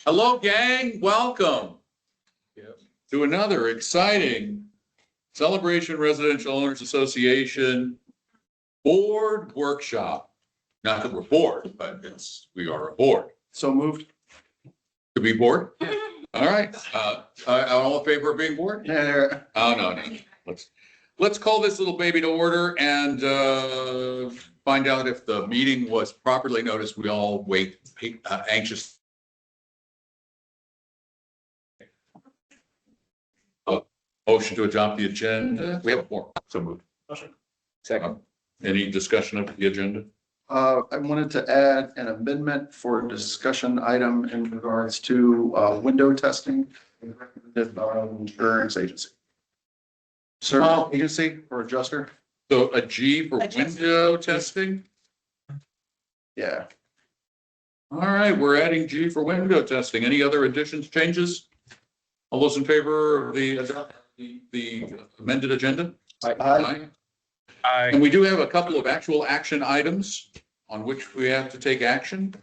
Hello, gang. Welcome to another exciting Celebration Residential Owners Association board workshop. Not that we're bored, but we are a board. So moved. To be bored? All right. All in favor of being bored? Yeah. Oh, no. Let's call this little baby to order and find out if the meeting was properly noticed. We all wait anxious. Motion to adopt the agenda. We have a form. So moved. Second. Any discussion of the agenda? I wanted to add an amendment for a discussion item in regards to window testing. Insurance agency. Service agency or adjuster? So a G for window testing? Yeah. All right, we're adding G for window testing. Any other additions, changes? All those in favor of the amended agenda? Aye. Aye. And we do have a couple of actual action items on which we have to take action.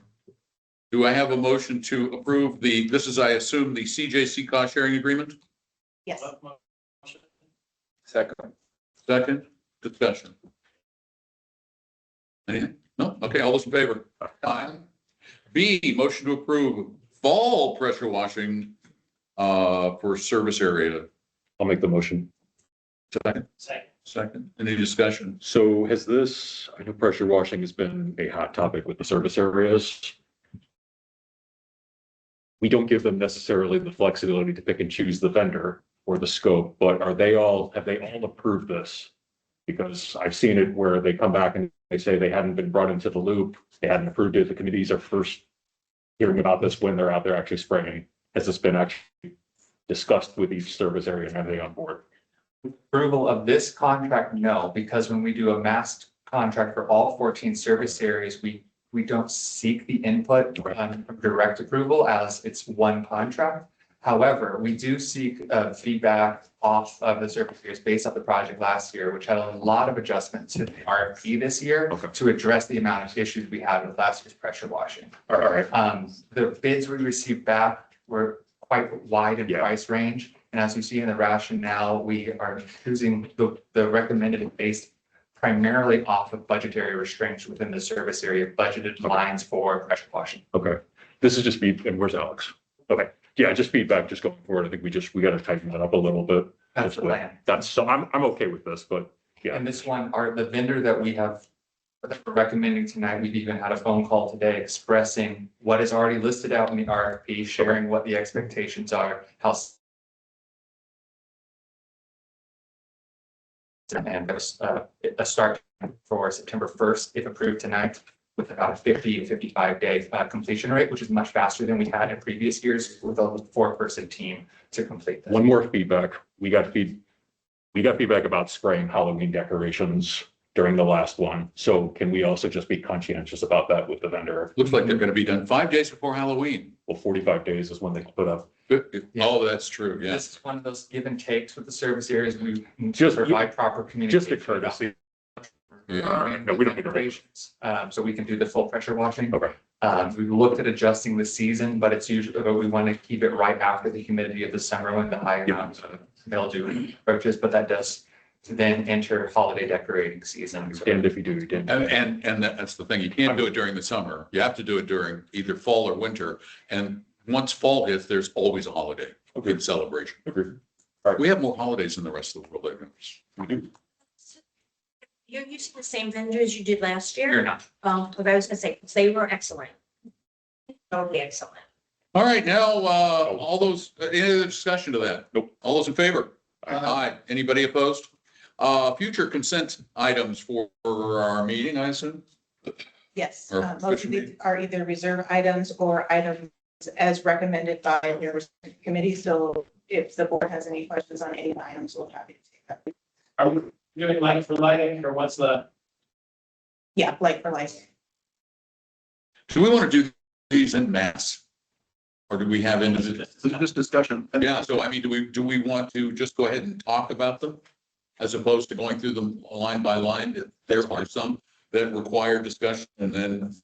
Do I have a motion to approve this is, I assume, the CJC cost sharing agreement? Yes. Second. Second, discussion. Anything? No? Okay, all those in favor? Aye. B, motion to approve fall pressure washing for service area. I'll make the motion. Second. Second. Any discussion? So has this, I know pressure washing has been a hot topic with the service areas. We don't give them necessarily the flexibility to pick and choose the vendor or the scope, but have they all approved this? Because I've seen it where they come back and they say they hadn't been brought into the loop. They hadn't approved it. The committees are first hearing about this when they're out there actually spraying. Has this been actually discussed with each service area and are they on board? Approval of this contract, no, because when we do a mass contract for all 14 service areas, we don't seek the input from direct approval as it's one contract. However, we do seek feedback off of the service areas based off the project last year, which had a lot of adjustment to the RFP this year to address the amount of issues we had with last year's pressure washing. All right. The bids we received back were quite wide in price range. And as you see in the rationale, we are choosing the recommended based primarily off of budgetary restraints within the service area budgeted lines for pressure washing. Okay. This is just feedback. And where's Alex? Okay. Yeah, just feedback, just going forward. I think we got to tighten that up a little bit. That's the plan. So I'm okay with this, but yeah. And this one, the vendor that we're recommending tonight, we've even had a phone call today expressing what is already listed out in the RFP, sharing what the expectations are, how and there's a start for September 1st, if approved tonight, with about a 50 to 55 day completion rate, which is much faster than we had in previous years with a 4-person team to complete that. One more feedback. We got feedback about spraying Halloween decorations during the last one. So can we also just be conscientious about that with the vendor? Looks like they're going to be done 5 days before Halloween. Well, 45 days is when they put up. Oh, that's true. Yeah. This is one of those give and takes with the service areas. We Just provide proper communication. Just a courtesy. Yeah. No, we don't need to wait. So we can do the full pressure washing. Okay. We looked at adjusting the season, but it's usually, but we want to keep it right after the humidity of the summer when the high amount of mildew approaches, but that does then enter holiday decorating season. And if you do, you didn't. And that's the thing. You can't do it during the summer. You have to do it during either fall or winter. And once fall hits, there's always a holiday, a big celebration. Agreed. We have more holidays than the rest of the world. I guess. We do. You're using the same vendor as you did last year? You're not. What I was gonna say, 'cause they were excellent. Totally excellent. All right, now, all those, any other discussion to that? Nope. All those in favor? Aye. Aye. Anybody opposed? Future consent items for our meeting, I assume? Yes, Or most of official these are either reserve items or items as recommended by your respective committee. So if the board has any questions on any items, we'll happy to take that. Are we doing light for lighting or what's the? Yeah, like for like. Do we want to do these in mass? Or do we have individual? Just discussion. Yeah, so I mean, do we want to just go ahead and talk about them? As opposed to going through them line by line? There are some that require discussion and then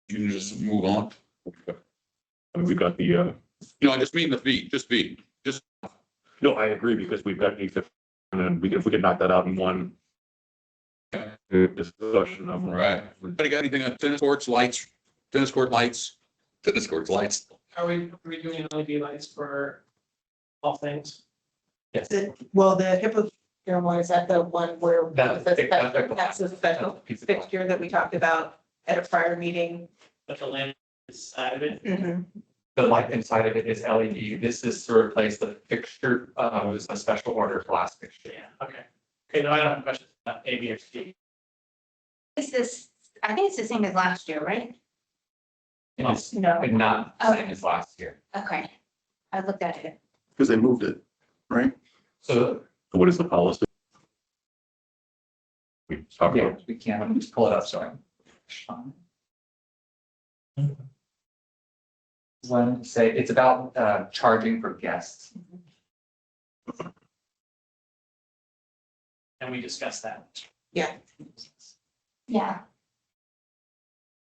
you can just move on. I mean, we've got the No, I just mean the fee, just fee, just, No, I agree because we've got 850 and then if we could knock that out in one discussion of. right. Anybody got anything on tennis courts, lights, tennis court lights, tennis courts, lights? Are we doing LED lights for all things? Well, the HIPAA one, is that the one where That's the the- special- that's the special Piece of- fixture that we talked about at a prior meeting? But the lamp is side of it? The light inside of it is LED. This is to replace the fixture, it was a special order glass fixture. Yeah, okay. Okay, no, I don't have questions about A, B, or C. Is this, I think it's the same as last year, right? It is No. not the same as last year. Okay. I looked at it. Because they moved it, right? So, What is the policy? We talked yeah, about, we can, let me just pull it up, sorry. One, say, it's about charging for guests. And we discussed that. Yeah. Yeah.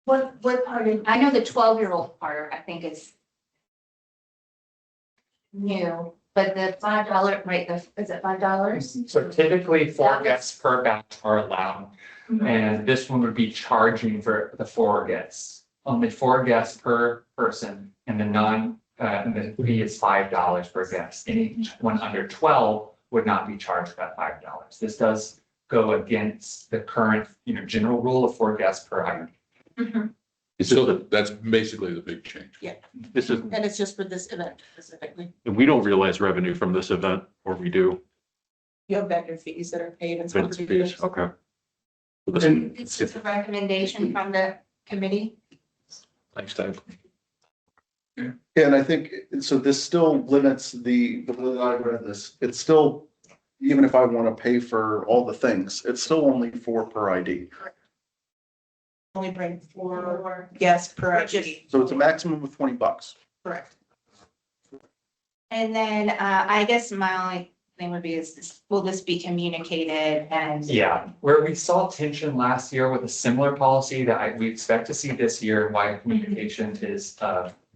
What part of, I know the 12-year-old part, I think is new, but the $5, right, is it $5? So typically, 4 That was- guests per batch are allowed, and this one would be charging for the 4 guests. Only 4 guests per person, and the fee is $5 per guest. Anyone under 12 would not be charged that $5. This does go against the current, general rule of 4 guests per item. So that's basically the big change. this is, And it's just for this event specifically. we don't realize revenue from this event, or we do. You have vendor fees that are paid and Events sponsored fees, fees. okay. So this- And This is a recommendation from the committee. Thanks, Dave. And I think, so this still limits the way that I read this, it's still, even if I want to pay for all the things, it's still only 4 per ID. Only bring 4 guests per ID. So it's a maximum of $20. Correct. And then I guess my only thing would be will this be communicated and? Yeah, where we saw tension last year with a similar policy that we expect to see this year, and why communication is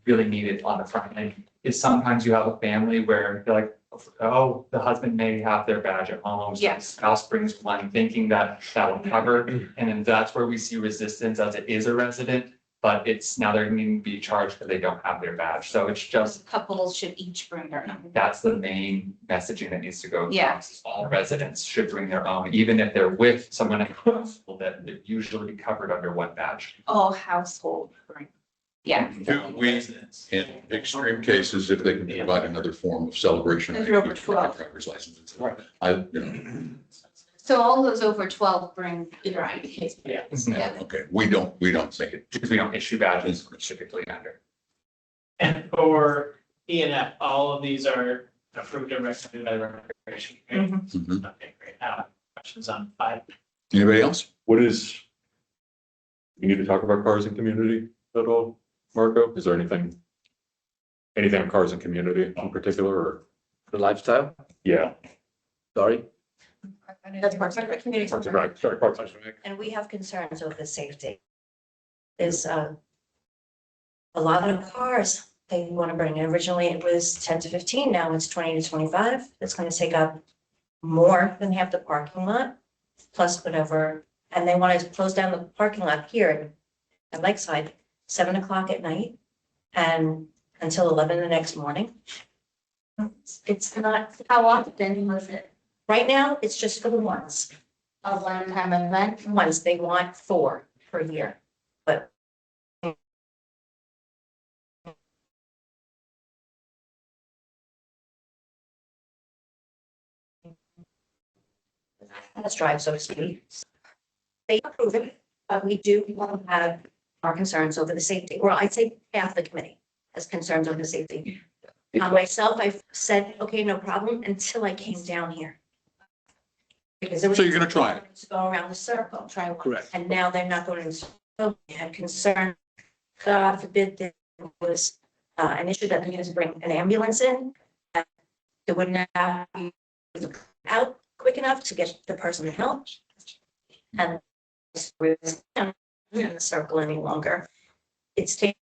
really needed on the front end, is sometimes you have a family where they're like, oh, the husband may have their badge at home. So the Yes. spouse brings one thinking that will cover, and then that's where we see resistance as it is a resident, but it's now they're needing to be charged because they don't have their badge. So it's just, Couples should each bring their own. that's the main messaging that needs to go Yeah. across. All residents should bring their own, even if they're with someone in the household, that they're usually covered under one badge. All household bring. Yeah. Do we, in extreme cases, if they can provide another form of celebration. If you're over 12. Driver's license. Right. So all those over 12 bring either ID. Yeah. Yeah. Okay, we don't make it. Because we don't issue badges specifically under. And for E and F, all of these are approved and recommended by the recreation. Committee. Mhm. Okay, great. Questions on 5? Anybody else? What is? We need to talk about cars and community at all, Marco? Is there anything on cars and community in particular, or? The lifestyle, Yeah. sorry. That's Parks and Rec. Community. Parks and Rec, sorry, Parks and Rec. And we have concerns over the safety. There's a lot of cars they want to bring. Originally, it was 10 to 15, now it's 20 to 25. It's going to take up more than half the parking lot, plus whatever. And they want to close down the parking lot here at Lakeside, 7 o'clock at night and until 11 the next morning. It's not, How often was it right now, it's just for the ones. a one-time event? Ones, they want 4 per year, but let's drive, so to speak. They approve it, but we do have our concerns over the safety. Well, I'd say half the committee has concerns over the safety. Myself, I've said, okay, no problem, until I came down here. Because there was. So you're gonna try it? To go around the circle, try one. Correct. And now they're not going to, the circle. They had concern. God forbid there was an issue that they needed to bring an ambulance in. It wouldn't have been out quick enough to get the person help. And we're not in the circle any longer. It's taking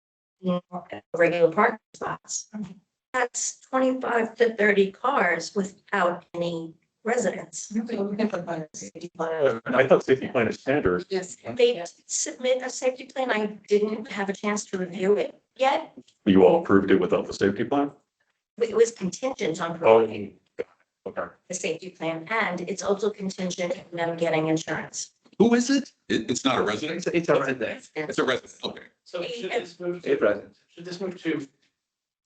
regular parking spots. That's 25 to 30 cars without any residents. I thought safety plan is standard. Yes. They submit a safety plan. I didn't have a chance to review it yet. You all approved it without the safety plan? It was contingent on Oh, providing okay. the safety plan, and it's also contingent on them getting insurance. Who is it? It's not a resident? It's a resident, It's a resident, okay. So a resident. should this move to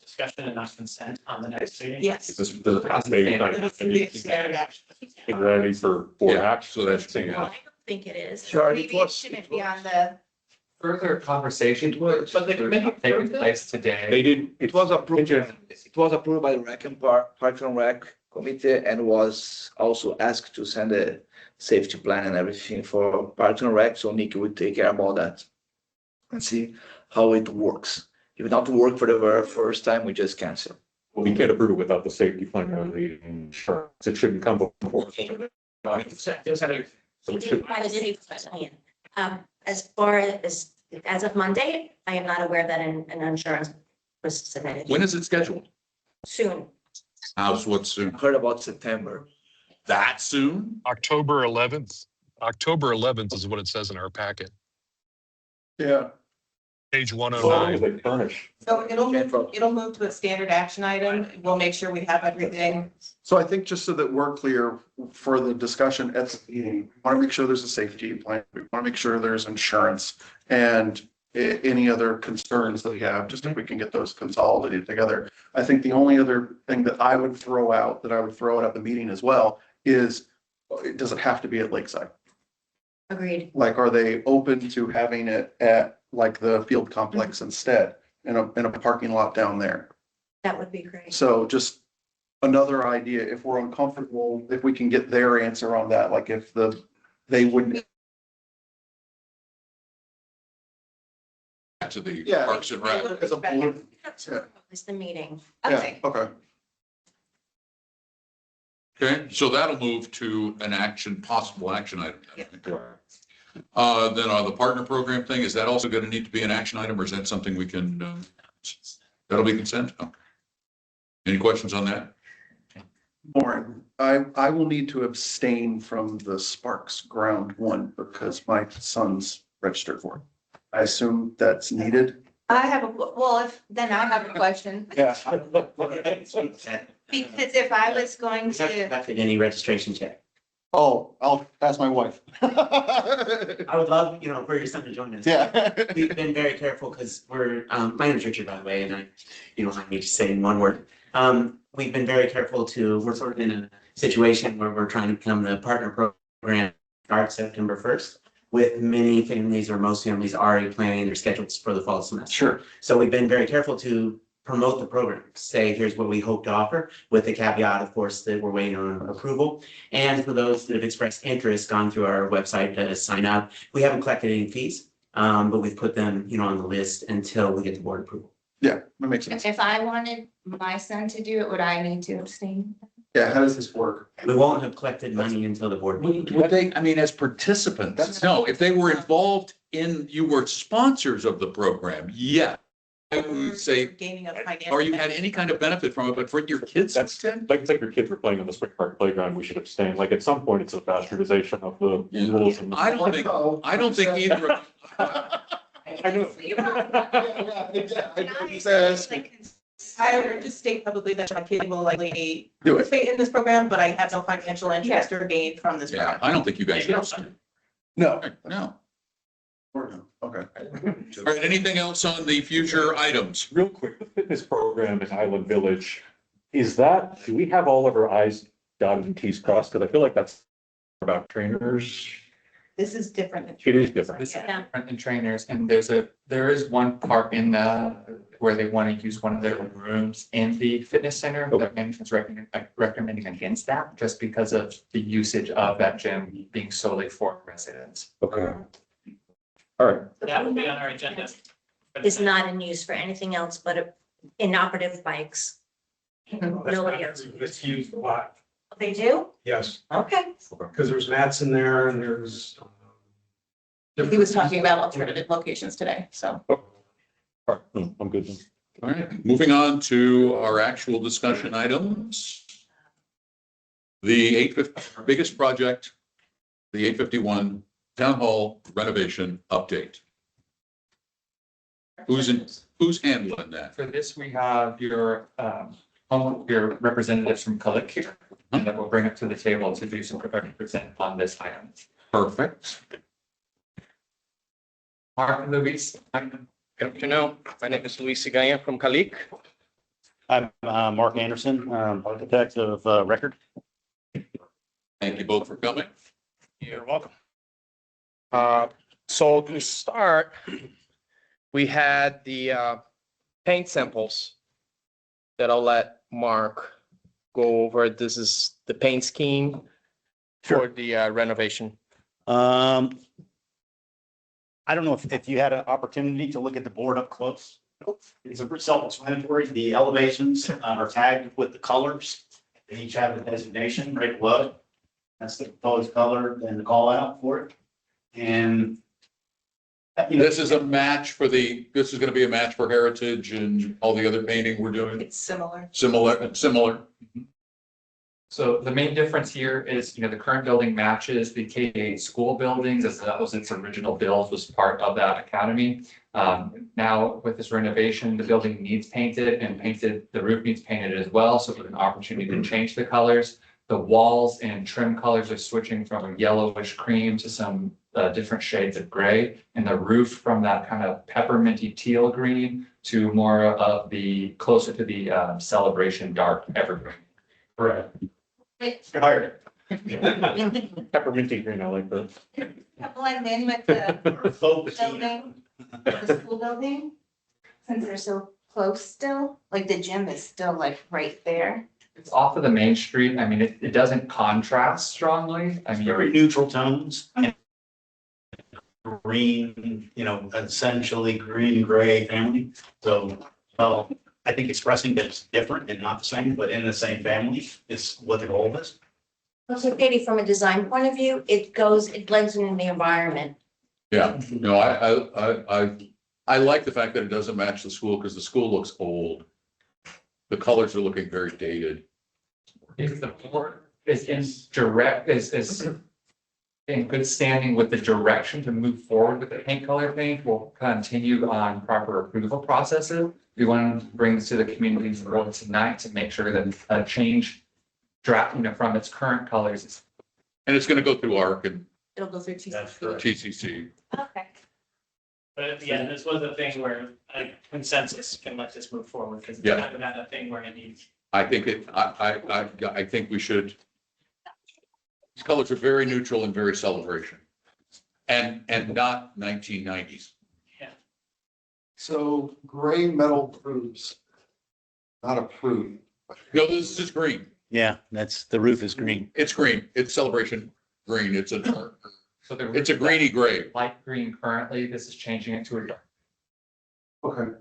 discussion and not consent on the next meeting? Yes. This is the maybe kind of Standard action. ready for board Yeah, action. so that's- Saying, Well, I don't think it is. Sure, it Maybe it was. shouldn't be on the, Further conversation But the committee taking approved it? place today. They did, It was approved, Contingent. it was approved by the Parks and Rec Committee and was also asked to send a safety plan and everything for Parks and Rec, so Nick would take care about that. And see how it works. If it not work for the very first time, we just cancel. we can't approve it without the safety plan or the insurance. It shouldn't come before. So They it did should, provide a safety plan. As far as of Monday, I am not aware that an insurance was submitted. When is it scheduled? Soon. How's what soon? Heard about September. That soon? October 11th. October 11th is what it says in our packet, Yeah, page as long as 109. they furnish. So it'll move to a standard action item. We'll make sure we have everything. so I think just so that we're clear for the discussion at the meeting, we want to make sure there's a safety plan. We want to make sure there's insurance and any other concerns that we have, just if we can get those consolidated together. I think the only other thing that I would throw out, that I would throw out at the meeting as well, is does it have to be at Lakeside? Agreed. Like, are they open to having it at like the field complex instead, in a parking lot down there? That would be great. So just another idea, if we're uncomfortable, if we can get their answer on that, like if they wouldn't. To the Yeah. Parks and Rec. As a board. It's the meeting. Yeah, okay. Okay, so that'll move to an action, possible action item. Then the partner program thing, is that also going to need to be an action item, or is that something we can, that'll be consent? Okay. Any questions on that? Lauren, I will need to abstain from the Sparks Ground one because my son's registered for it. I assume that's needed. I have then I have a question, Yeah. because if I was going to, Conducted any registration check. Oh, I'll ask my wife. I would love, for your son to join us. Yeah. We've been very careful because my name's Richard, by the way, and I need to say in one word. We've been very careful we're sort of in a situation where we're trying to become the partner program start September 1st. With many families or most families already planning their schedules for the fall semester. Sure. So we've been very careful to promote the program, say, here's what we hope to offer, with the caveat, of course, that we're waiting on approval. And for those that have expressed interest, gone through our website to sign up. We haven't collected any fees, but we've put them, on the list until we get the board approval. Yeah, that makes sense. if I wanted my son to do it, would I need to abstain? Yeah, how does this work? We won't have collected money until the board meeting. Would they, as participants? No, if they were involved you were sponsors of the program, yeah. I would say, Gaining of financial. or you had any kind of benefit from it, but for your kids to That's attend? like, it's like your kids were playing on the spring park playground, we should abstain. Like at some point, it's a bastardization of the rules. and- I don't think either of I know. I would just state publicly that my kid will likely Do it. participate in this program, but I have no financial interest or gain from this Yeah, program. I don't think you guys should. No. No. Okay. All right, anything else on the future items? Real quick, the fitness program in Island Village, do we have all of our I's dotted and T's crossed? Because I feel like that's about trainers. This is different. It is different. This is Yeah. different than trainers, and there is one part where they want to use one of their rooms in the fitness center. Okay. That management's recommending against that, just because of the usage of that gym being solely for residents. Okay. All right. That would be on our agenda. Is not in use for anything else but inoperative bikes. Nobody else. It's used a lot, They do? yes, Okay. because there's mats in there and there's. He was talking about alternative locations today, so. All right, I'm good then. All right, moving on to our actual discussion items. The 850, our biggest project, the 851 Town Hall renovation update. Who's handling that? For this, we have your representatives from Calic here, and then we'll bring it to the table to do some present on this item. Perfect. Mark and Luis. Good afternoon. My name is Luis Sigaya from Calic. I'm Mark Anderson, architect of record. Thank you both for coming. You're welcome. So to start, we had the paint samples that I'll let Mark go over. This is the paint scheme for the renovation. I don't know if you had an opportunity to look at the board up close. It's a self-explanatory. The elevations are tagged with the colors. They each have a designation right below. That's the proposed color and the call out for it. And This is a match for this is going to be a match for Heritage and all the other painting we're doing. It's similar. Similar. So the main difference here is, the current building matches the K-8 school buildings, as that was its original build, was part of that academy. Now with this renovation, the building needs painted and the roof needs painted as well. So there's an opportunity to change the colors. The walls and trim colors are switching from a yellowish cream to some different shades of gray, and the roof from that kind of pepperminty teal green to more of closer to the celebration dark evergreen. correct. It Hired. Pepperminty green, I like that. blend in with the Focus. building, the school building, since they're so close still, like the gym is still like right there. It's off of the main street. I mean, it doesn't contrast strongly. I mean, Very neutral tones. And green, essentially green gray family. So, I think expressing that it's different and not the same, but in the same family is what the goal is. Also, Katie, from a design point of view, it blends in the environment. Yeah, no, I like the fact that it doesn't match the school because the school looks old. The colors are looking very dated. if the board is in good standing with the direction to move forward with the paint color paint, we'll continue on proper approval processes. We want to bring this to the community board tonight to make sure that a change draft, from its current colors is. And it's going to go through ARC and It'll go through TCC. TCC. Okay. But yeah, this was a thing where a consensus can let this move forward, because it's Yeah. not about a thing where it needs. I think we should. These colors are very neutral and very celebration. And not 1990s. So gray metal roofs, not approved. No, this is green. Yeah, the roof is green. It's green. It's celebration green. It's a greeny gray. Light green currently, this is changing it to a dark. Okay.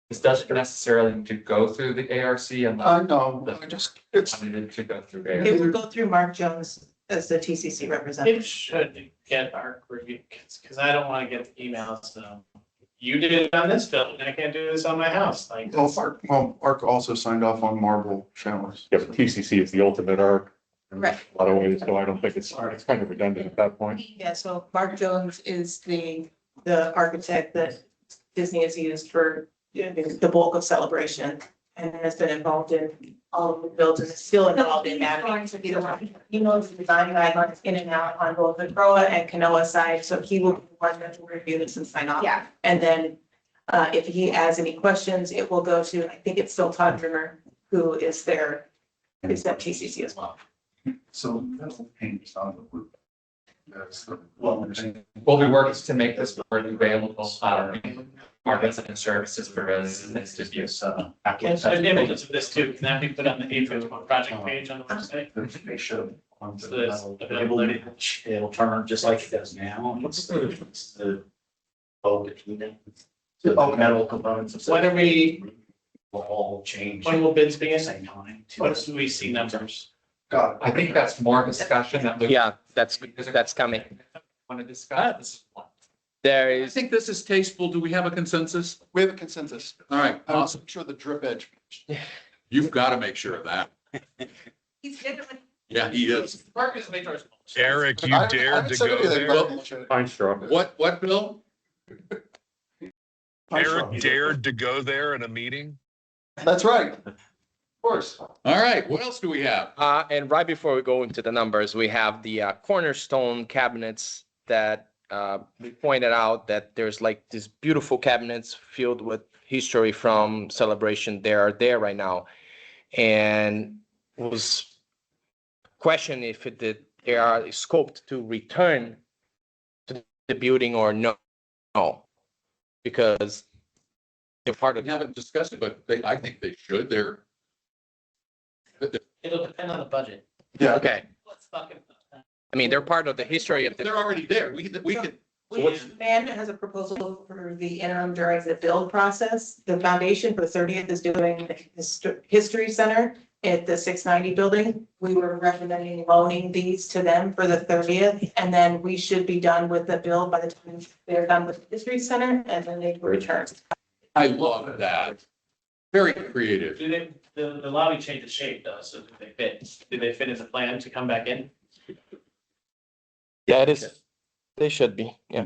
This doesn't necessarily need to go through the ARC unless I know, it's, needed to go through It ARC. will go through Mark Jones as the TCC representative. It should get our review, because I don't want to get the emails, so. You did it on this building, I can't do this on my house, like. ARC also signed off on marble showers. Yeah, but TCC is the ultimate arc. In Right. a lot of ways, so I don't think it's kind of redundant at that point. Yeah, so Mark Jones is the architect that Disney has used for the bulk of Celebration, and has been involved in all of the builds and is still involved in that. He knows the design guidelines in and out on both the CROA and Kanoa side, so he will be the one that will review this and sign off. Yeah. And then if he has any questions, it will go to, I think it's still Todd Rimmer, who is at TCC as well. So that's the paint on the roof. We'll be working to make this board available, our resident services for residents to use. And there's images of this too, can that be put on the A51 project page on the website? They should. So there's It'll match, it'll turn just like it does now. It's the metal components. When are we, Will all change. when will bids At be the in? same time. What do we see numbers? Got it. I think that's more discussion that. Yeah, that's coming. Want to discuss this one. There I is, think this is tasteful. Do we have a consensus? We have a consensus. All right, I'm awesome. sure the drip edge. You've got to make sure of that. He's good with. Yeah, he is. Mark is made ours. Eric, you I dared haven't to said go anything there? about bullshit. Pine straw. What, Bill? I'm sure. Eric dared to go there in a meeting? That's right. Of course. All right, what else do we have? and right before we go into the numbers, we have the cornerstone cabinets that we pointed out that there's like these beautiful cabinets filled with history from Celebration. They are there right now. And was questioned if they are scoped to return to the building or no. No, because they're part of. We haven't discussed it, but I think they should. It'll depend on the budget. Yeah. Okay, Let's fucking. I mean, they're part of the history of the. They're already there. We could, Amanda has a proposal for the interim during the build process. The foundation for 30th is doing the History Center at the 690 building. We were recommending loaning these to them for the 30th, and then we should be done with the build by the time they're done with the History Center, and then they can return. I love that. Very creative. Do they, the lobby changed its shape though, so do they fit? Do they fit in the plan to come back in? Yeah, it is. They should be, yeah.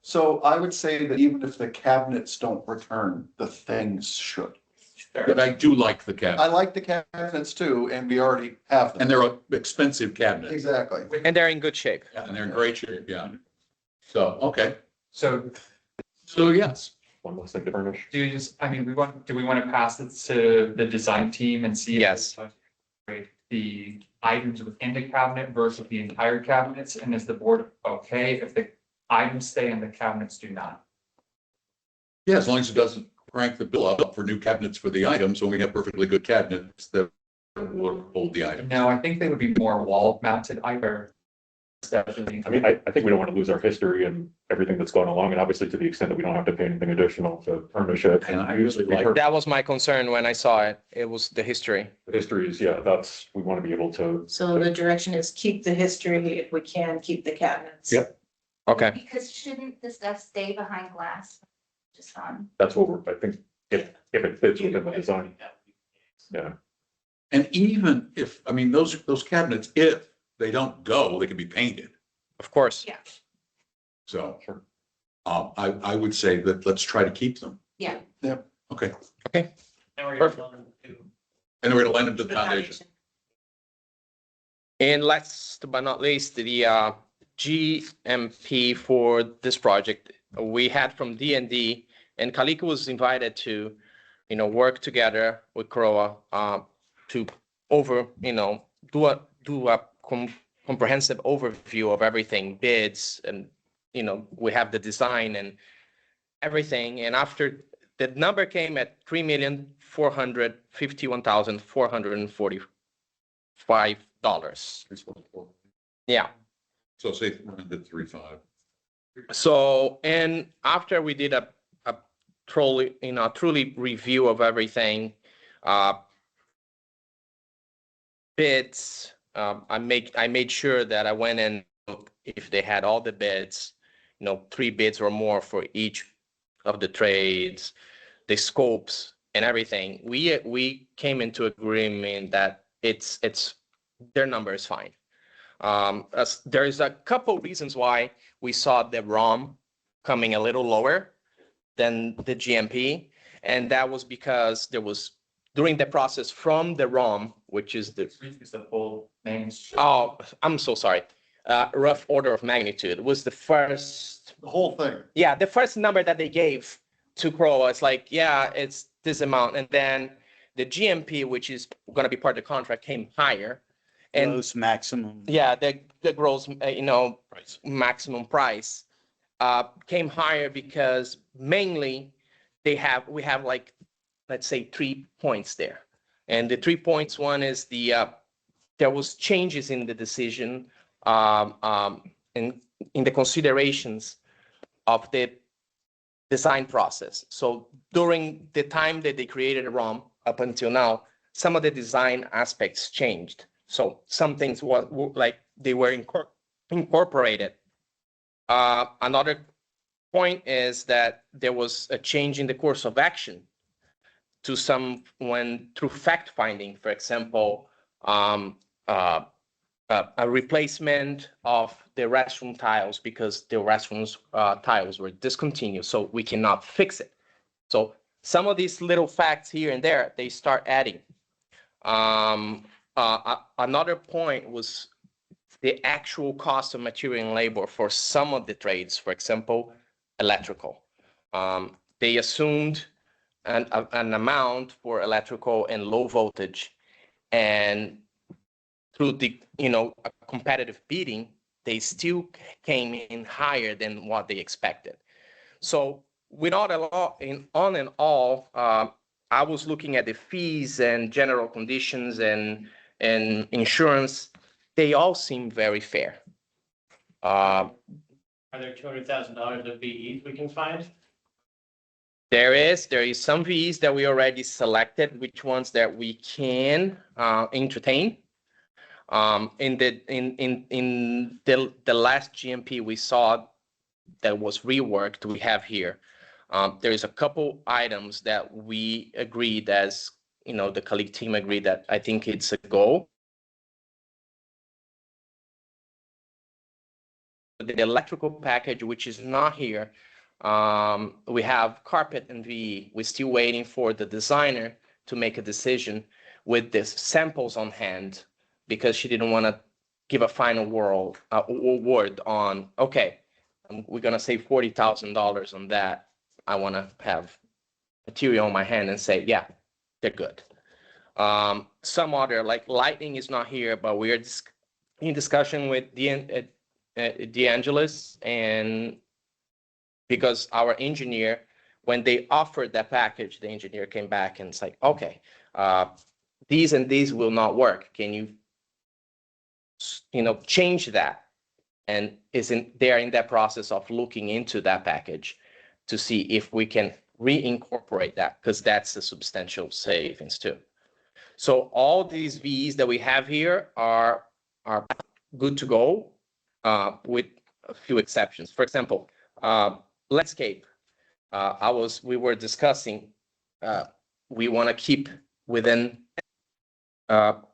So I would say that even if the cabinets don't return, the things should. But I do like the I cabinet. like the cabinets too, and we already have them. And they're expensive cabinets. Exactly. And they're in good shape. And they're in great shape, yeah. So, okay. So So yes, One less thing to furnish. do you just, I mean, do we want to pass it to the design team and see? if Yes. The items within the cabinet versus the entire cabinets, and is the board okay if the items stay and the cabinets do not? yeah, as long as it doesn't crank the bill up for new cabinets for the items, when we have perfectly good cabinets that will hold the item. No, I think they would be more wall mounted either. Definitely. I mean, I think we don't want to lose our history and everything that's gone along, and obviously to the extent that we don't have to pay anything additional to furnish it. And I usually like- That was my concern when I saw it. It was the history. The history is, yeah, that's, we want to be able to. So the direction is keep the history, if we can, keep the cabinets. Yep. Okay. Because shouldn't the stuff stay behind glass? Just on. That's what we're, I think, if it fits within the design, yeah. And even if, I mean, those cabinets, if they don't go, they can be painted. Of course. Yeah. So, Sure. I would say that let's try to keep them. Yeah. Okay. And we're gonna loan them to. And we're gonna lend them to the foundation. And last but not least, the GMP for this project, we had from D&D, and Calico was invited to, work together with CROA to do a comprehensive overview of everything, bids, and, we have the design and everything. And after the number came at $3,451,445. Yeah. So say 3.5. So, and after we did a truly review of everything, bids, I made sure that I went and looked if they had all the bids, 3 bids or more for each of the trades, the scopes and everything. We came into agreement that it's their number is fine. There is a couple reasons why we saw the ROM coming a little lower than the GMP, and that was because there was during the process from the ROM, which is the full names. Oh, I'm so sorry. Rough order of magnitude was the first. The whole thing. Yeah, the first number that they gave to CROA, it's like, yeah, it's this amount, and then the GMP, which is going to be part of the contract, came higher. And Gross maximum. yeah, the gross, maximum price came higher because mainly we have like, let's say 3 points there. And the 3 points, one is there was changes in the decision in the considerations of the design process. So during the time that they created a ROM up until now, some of the design aspects changed. So some things were like they were incorporated. Another point is that there was a change in the course of action to someone through fact finding, for example, a replacement of the restroom tiles because the restrooms tiles were discontinued, so we cannot fix it. So some of these little facts here and there, they start adding. Another point was the actual cost of material and labor for some of the trades, for example, electrical. They assumed an amount for electrical and low voltage, and through the a competitive bidding, they still came in higher than what they expected. So without a lot in on and all, I was looking at the fees and general conditions and insurance. They all seem very fair. Are there $200,000 of VEs we can find? There is some fees that we already selected, which ones that we can entertain. In the last GMP we saw that was reworked, we have here. There is a couple items that we agreed as, the colleague team agreed that I think it's a goal. The electrical package, which is not here, we have carpet and VE. We're still waiting for the designer to make a decision with the samples on hand, because she didn't want to give a final word on, okay, we're going to save $40,000 on that. I want to have material on my hand and say, yeah, they're good. Some other, like lighting is not here, but we're in discussion with DeAngelis, and because our engineer, when they offered that package, the engineer came back and it's like, okay, these and these will not work. Can you change that? And they're in that process of looking into that package to see if we can reincorporate that, because that's a substantial savings too. So all these VEs that we have here are good to go, with a few exceptions. For example, landscape. We were discussing, we want to keep within ARC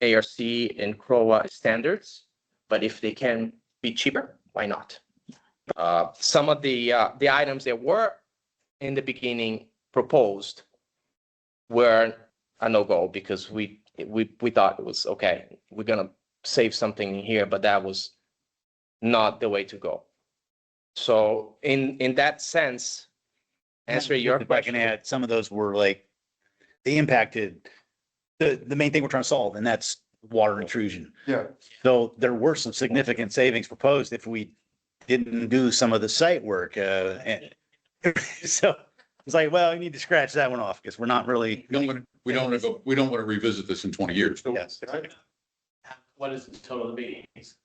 and CROA standards, but if they can be cheaper, why not? Some of the items that were in the beginning proposed were a no-go, because we thought it was okay, we're gonna save something here, but that was not the way to go. So in that sense, answer your If I can question. add, some of those were like, they impacted the main thing we're trying to solve, and that's water intrusion. Yeah. So there were some significant savings proposed if we didn't do some of the site work. And so it's like, well, we need to scratch that one off because we're not really. We don't want to revisit this in 20 years. Yes. What is the total of the VEs?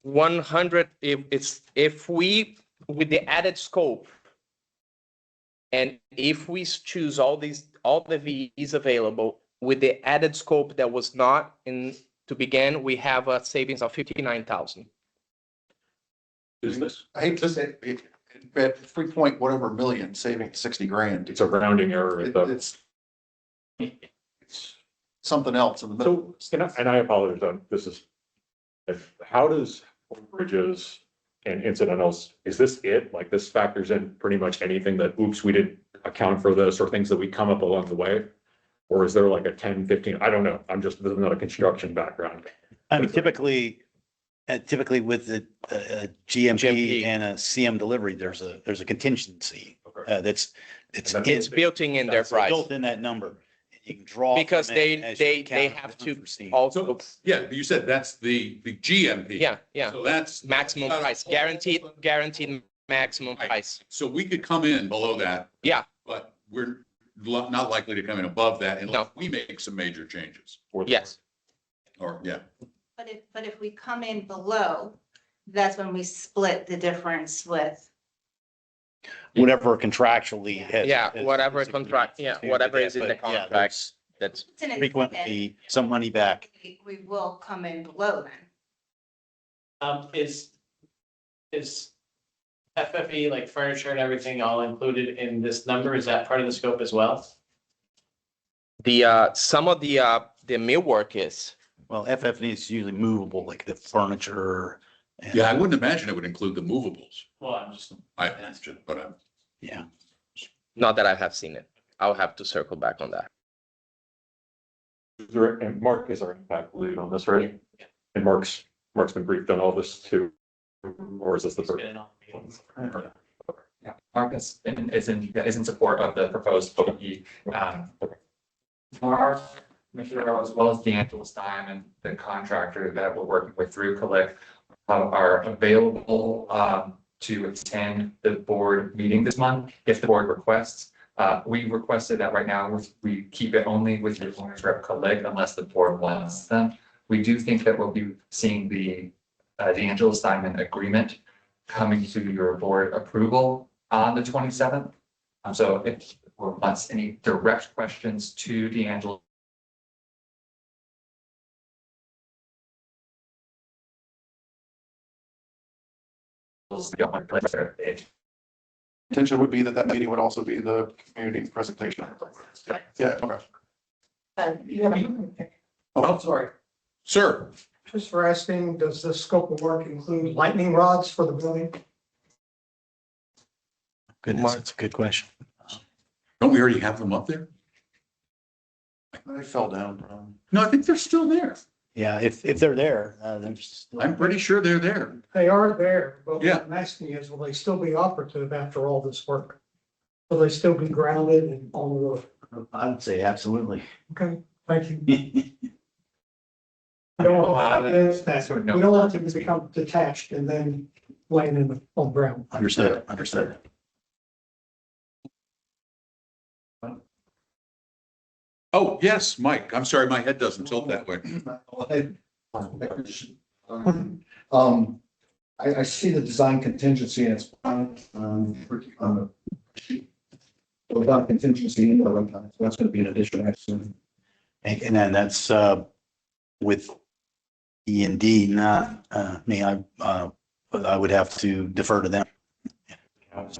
100, if we, with the added scope, and if we choose all the VEs available with the added scope that was not in to begin, we have a savings of 59,000. Is this? I hate to say, at 3 whatever million, saving 60 grand. It's a rounding error. It's something else in the middle. So, and I apologize, how does bridges and incidentals, is this it? Like this factors in pretty much anything that, oops, we didn't account for this, or things that we come up along the way? Or is there like a 10, 15, I don't know. This is not a construction background. I mean, typically with the GMP and a CM delivery, there's a contingency It's built in their that's price, built in that number. You can draw. because from it as you they count have the to unforeseen. also, Yeah, you said that's the GMP. yeah, So that's. maximum price, guaranteed maximum Right. price. So we could come in below that. Yeah. But we're not likely to come in above that unless No. we make some major changes. Yes. Or, yeah. But if we come in below, that's when we split the difference with. Whatever contractually. Whatever contract, whatever is in the But, yeah, contract, there's that's, It's an frequently some money back. We will come in below then. Is FFE, like furniture and everything, all included in this number? Is that part of the scope as well? Some of the millwork is. Well, FF&E is usually movable, like the furniture. and- Yeah, I wouldn't imagine it would include the movables. Well, I'm just. I imagine, but Yeah. Not that I have seen it. I'll have to circle back on that. And Mark is our impact lead on this, right? And Mark's been briefed on all this too, or is this the first? Yeah, Mark is in support of the proposed OE. Mark, Mr. as well as D'Angelo Stein and the contractor that we're working with through Collect are available to attend the board meeting this month if the board requests. We requested that right now we keep it only with your owner's rep Collect unless the board wants them. We do think that we'll be seeing the D'Angelo Steinman agreement coming to your board approval on the 27th. So if or wants any direct questions to D'Angelo. Intention would be that meeting would also be the community presentation. Yeah, okay. Oh, sorry. sir, Just for asking, does this scope of work include lightning rods for the building? Goodness, that's a good question. don't we already have them up there? I fell down. No, I think they're still there. Yeah, if they're there, there's. I'm pretty sure they're there. They are there, but Yeah. what I'm asking is, will they still be operative after all this work? Will they still be grounded and on the roof? I would say absolutely. Okay, thank you. We don't want them to become detached and then laying on the ground. Understood. Oh, yes, Mike. I'm sorry, my head doesn't tilt that way. I see the design contingency and it's on the without contingency, so that's gonna be an addition, I assume. And then that's with E&D, not me. But I would have to defer to them.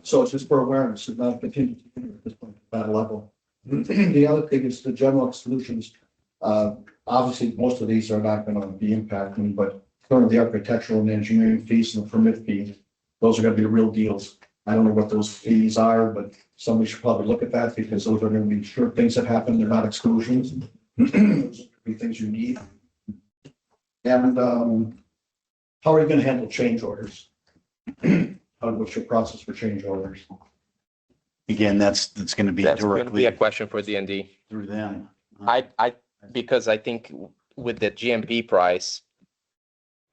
So it's just for awareness, it's not contingency at this point, at that level. The other thing is the general solutions. Obviously, most of these are not gonna be impacting, but currently the architectural and engineering fees and the permit fees, those are gonna be the real deals. I don't know what those fees are, but somebody should probably look at that because those are gonna be sure things that happen, they're not exclusions. Those are be things you need. And how are you gonna handle change orders? What's your process for change orders? Again, that's going to be That's going to be directly a question for D&D. through them. Because I think with the GMP price,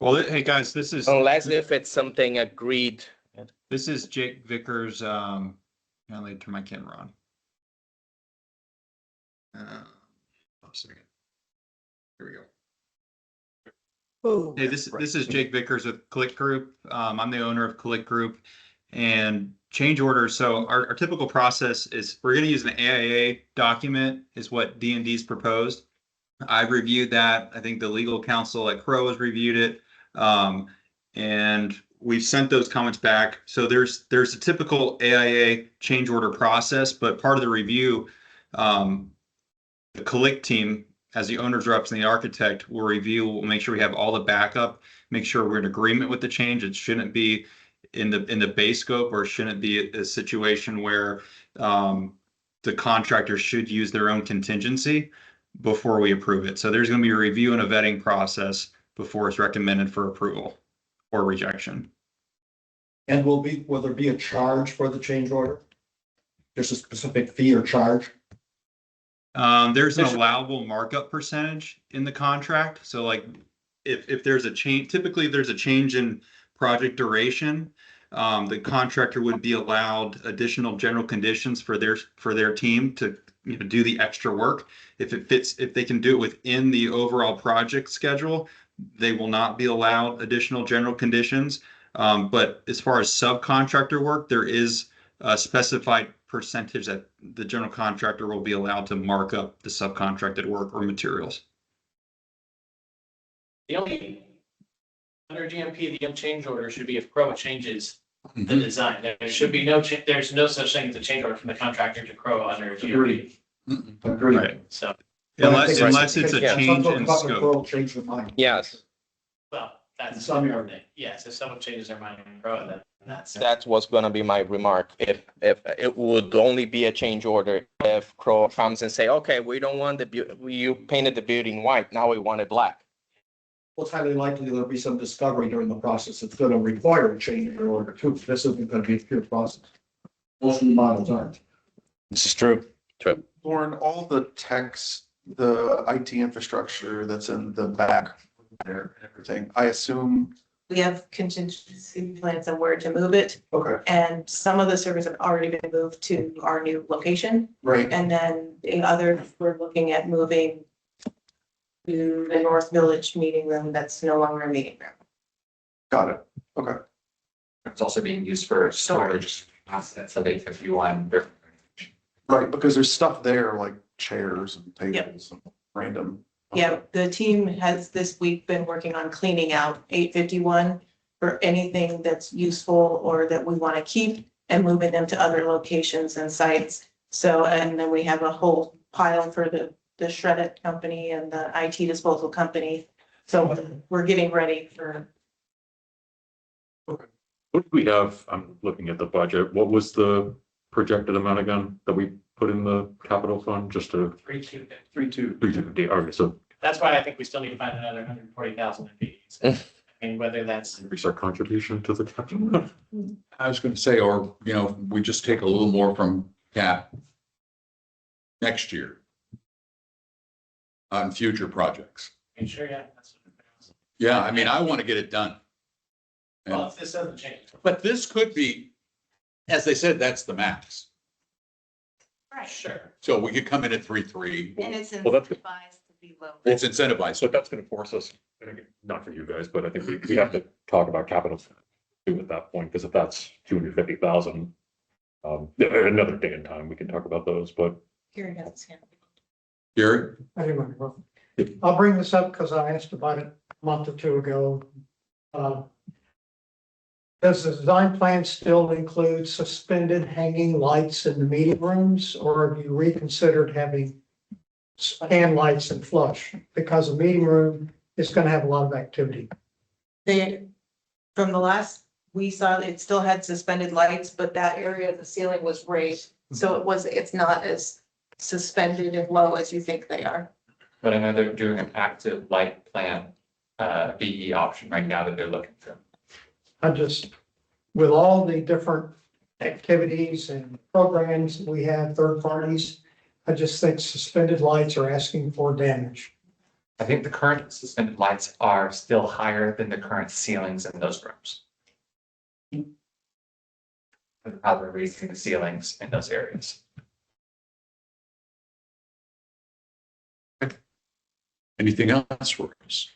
Well, hey, guys, this is if it's something agreed. Jake Vickers. Now let me turn my camera on. Oh, sorry. Here we go. Hey, this is Jake Vickers with Click Group. I'm the owner of Click Group and change orders. So our typical process is we're going to use an AIA document is what D&D's proposed. I've reviewed that. I think the legal counsel at CROA has reviewed it. And we've sent those comments back. So there's a typical AIA change order process, but part of the review, the Click team, as the owners reps and the architect, will review, we'll make sure we have all the backup, make sure we're in agreement with the change. It shouldn't be in the base scope, or shouldn't be a situation where the contractor should use their own contingency before we approve it. So there's going to be a review and a vetting process before it's recommended for approval or rejection. And will there be a charge for the change order? There's a specific fee or charge? There's an allowable markup percentage in the contract. So like if there's a change, typically there's a change in project duration, the contractor would be allowed additional general conditions for their team to do the extra work. If they can do it within the overall project schedule, they will not be allowed additional general conditions. But as far as subcontractor work, there is a specified percentage that the general contractor will be allowed to mark up the subcontracted work or materials. The only, under GMP, the change order should be if CROA changes the design. There should be no, there's no such thing as a change order from the contractor to CROA under a GRP. Agreed. Right. So, Unless it's a Yeah. change Some in talk about the scope. world change their mind. Yes, well, that's. In some areas. Yes, if someone changes their mind in CROA, then that's. that was gonna be my remark. If it would only be a change order if CROA comes and say, okay, we don't want you painted the building white, now we want it black. Well, it's highly likely there'll be some discovery during the process that's going to require a change in order too. This isn't going to be a pure process. Most of the models aren't. This is true. True. Lauren, all the techs, the IT infrastructure that's in the back there and everything, I assume, We have contingency plans on where to move it, okay, and some of the servers have already been moved to our new location. right, And then the others, we're looking at moving to the North Village meeting room that's no longer a meeting room. got it, okay. It's also being used for storage assets of 851. Right, because there's stuff there like chairs and tables and random. Yeah, the team has this week been working on cleaning out 851 for anything that's useful or that we want to keep and moving them to other locations and sites. So, and then we have a whole pile for the shredded company and the IT disposal company. So we're getting ready for, What do we have? I'm looking at the budget. What was the projected amount again that we put in the capital fund? Just to 3,250. 350. Okay, so That's why I think we still need to find another 140,000 in fees. I mean, whether that's. increase our contribution to the capital. I was gonna say, or, you know, we just take a little more from cap next year on future projects. Sure, yeah. That's what it is. Yeah, I mean, I want to get it done. Well, if this doesn't change. But this could be, as they said, that's the max. Right. Sure. So we could come in at 3.3. And it's Well, that's good. incentivized to be low. It's incentivized. So that's going to force us, I think, not for you guys, but I think we have to talk about capital too at that point, because if that's 250,000, another day and time, we can talk about those, but here it is, yeah. Gary? Anyway, well, I'll bring this up because I asked about it a month or two ago. Does the design plan still include suspended hanging lights in the meeting rooms, or have you reconsidered having stand lights and flush? Because a meeting room is going to have a lot of activity. From the last we saw, it still had suspended lights, but that area of the ceiling was raised. So it's not as suspended and low as you think they are. But I know they're doing an active light plan, BE option right now that they're looking for. I just, with all the different activities and programs we have, third parties, I just think suspended lights are asking for damage. I think the current suspended lights are still higher than the current ceilings in those rooms. And how they're raising the ceilings in those areas. Anything else for us?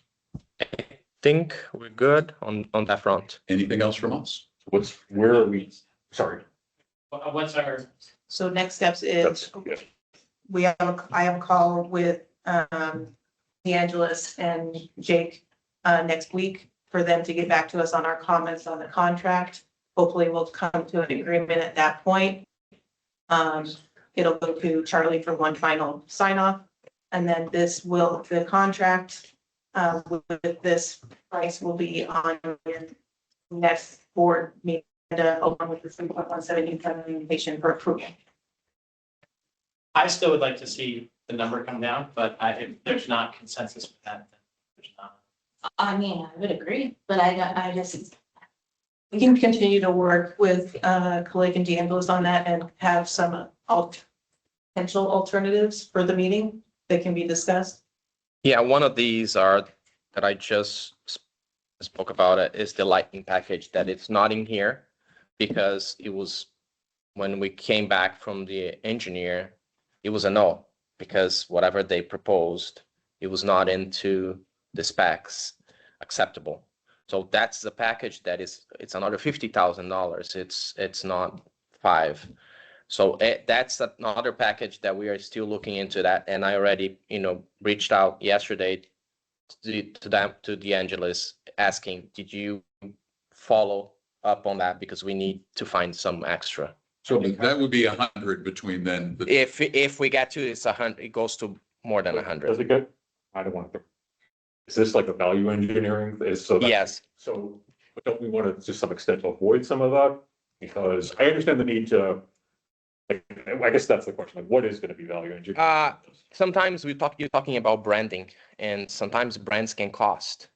Think we're good on that front. Anything else from us? where are we? Sorry. What's our, So next steps is Yeah. I have a call with DeAngelis and Jake next week for them to get back to us on our comments on the contract. Hopefully we'll come to an agreement at that point. It'll go to Charlie for one final sign off. And then the contract with this price will be on your next board meeting along with the 3.17 implementation for approval. I still would like to see the number come down, but if there's not consensus with that, then there's not. I mean, I would agree, but I just, We can continue to work with Colig and DeAngelis on that and have some potential alternatives for the meeting that can be discussed. Yeah, one of these are that I just spoke about it is the lighting package that it's not in here because it was when we came back from the engineer, it was a no because whatever they proposed, it was not into the specs acceptable. So that's the package that it's another $50,000. It's not $5,000. So that's another package that we are still looking into that. And I already, reached out yesterday to DeAngelis asking, did you follow up on that because we need to find some extra. So that would be 100 between then. If we get to, it's 100, it goes to more than 100. Does it get, I don't want to, is this like a value engineering? Is so that, Yes. So but don't we want to, to some extent, avoid some of that? Because I understand the need to, like, I guess that's the question, like, what is going to be value engineering? Sometimes you're talking about branding, and sometimes brands can cost.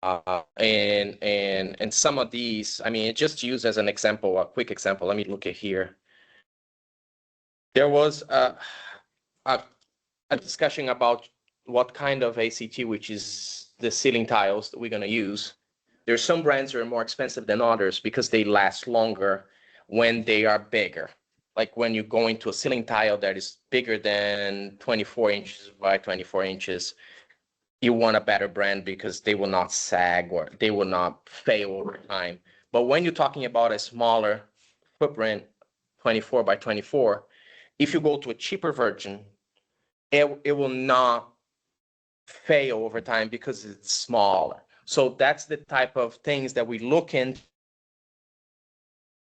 And some of these, I mean, just use as an example, a quick example. Let me look at here. There was a discussion about what kind of ACT, which is the ceiling tiles that we're going to use. There's some brands that are more expensive than others because they last longer when they are bigger. Like when you go into a ceiling tile that is bigger than 24 inches by 24 inches, you want a better brand because they will not sag or they will not fail over time. But when you're talking about a smaller footprint, 24 by 24, if you go to a cheaper version, it will not fail over time because it's smaller. So that's the type of things that we look into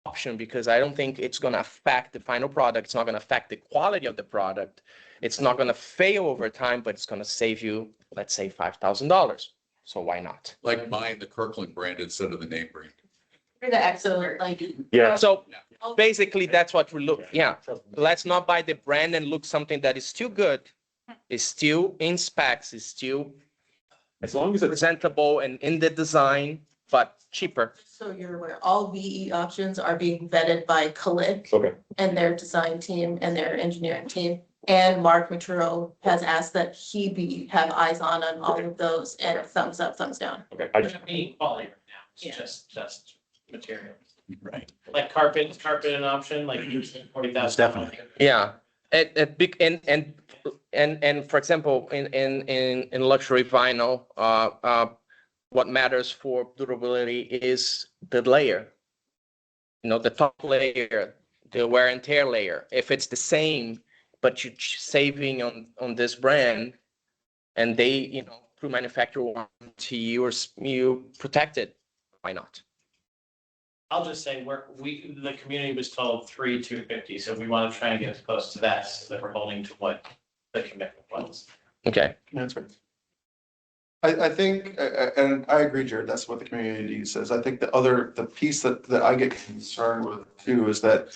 option, because I don't think it's going to affect the final product. It's not going to affect the quality of the product. It's not going to fail over time, but it's going to save you, let's say, $5,000. So why not? Like buying the Kirkland brand instead of the name brand. The excellent, like. Yeah. So basically, that's what we look. Yeah. Let's not buy the brand and look something that is still good. It's still in specs. It's still As long as it's presentable and in the design, but cheaper. So you're aware, all VE options are being vetted by Click okay. and their design team and their engineering team. And Mark Maturo has asked that he have eyes on all of those and thumbs up, thumbs down. Okay. I don't need quality right now. Yeah. It's just material. Right. Like carpet, is carpet an option, like 40,000. Definitely. Yeah. Big and for example, in luxury vinyl, what matters for durability is the layer. You know, the top layer, the wear and tear layer. If it's the same, but you're saving on this brand, and they, you know, through manufacturer warranty, you protect it. Why not? I'll just say the community was told 250, so we want to try and get as close to that, so that we're holding to what the commitment was. Okay. That's right. I think, and I agree, Jared, that's what the community says. I think the piece that I get concerned with too is that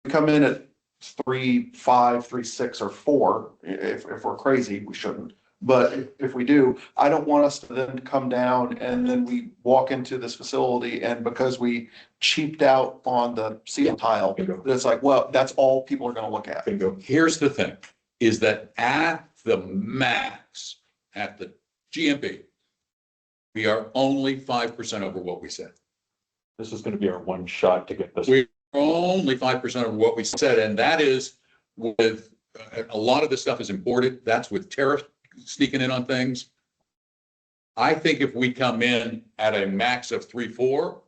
we come in at 3.5, 3.6, or 4. If we're crazy, we shouldn't. But if we do, I don't want us to then come down and then we walk into this facility and because we cheaped out on the ceiling tile, it's like, well, that's all people are going to look at. Here's the thing, is that at the max, at the GMP, we are only 5% over what we said. This is going to be our one shot to get this. We're only 5% over what we said, and that is with a lot of this stuff is imported. That's with tariff sneaking in on things. I think if we come in at a max of 3.4,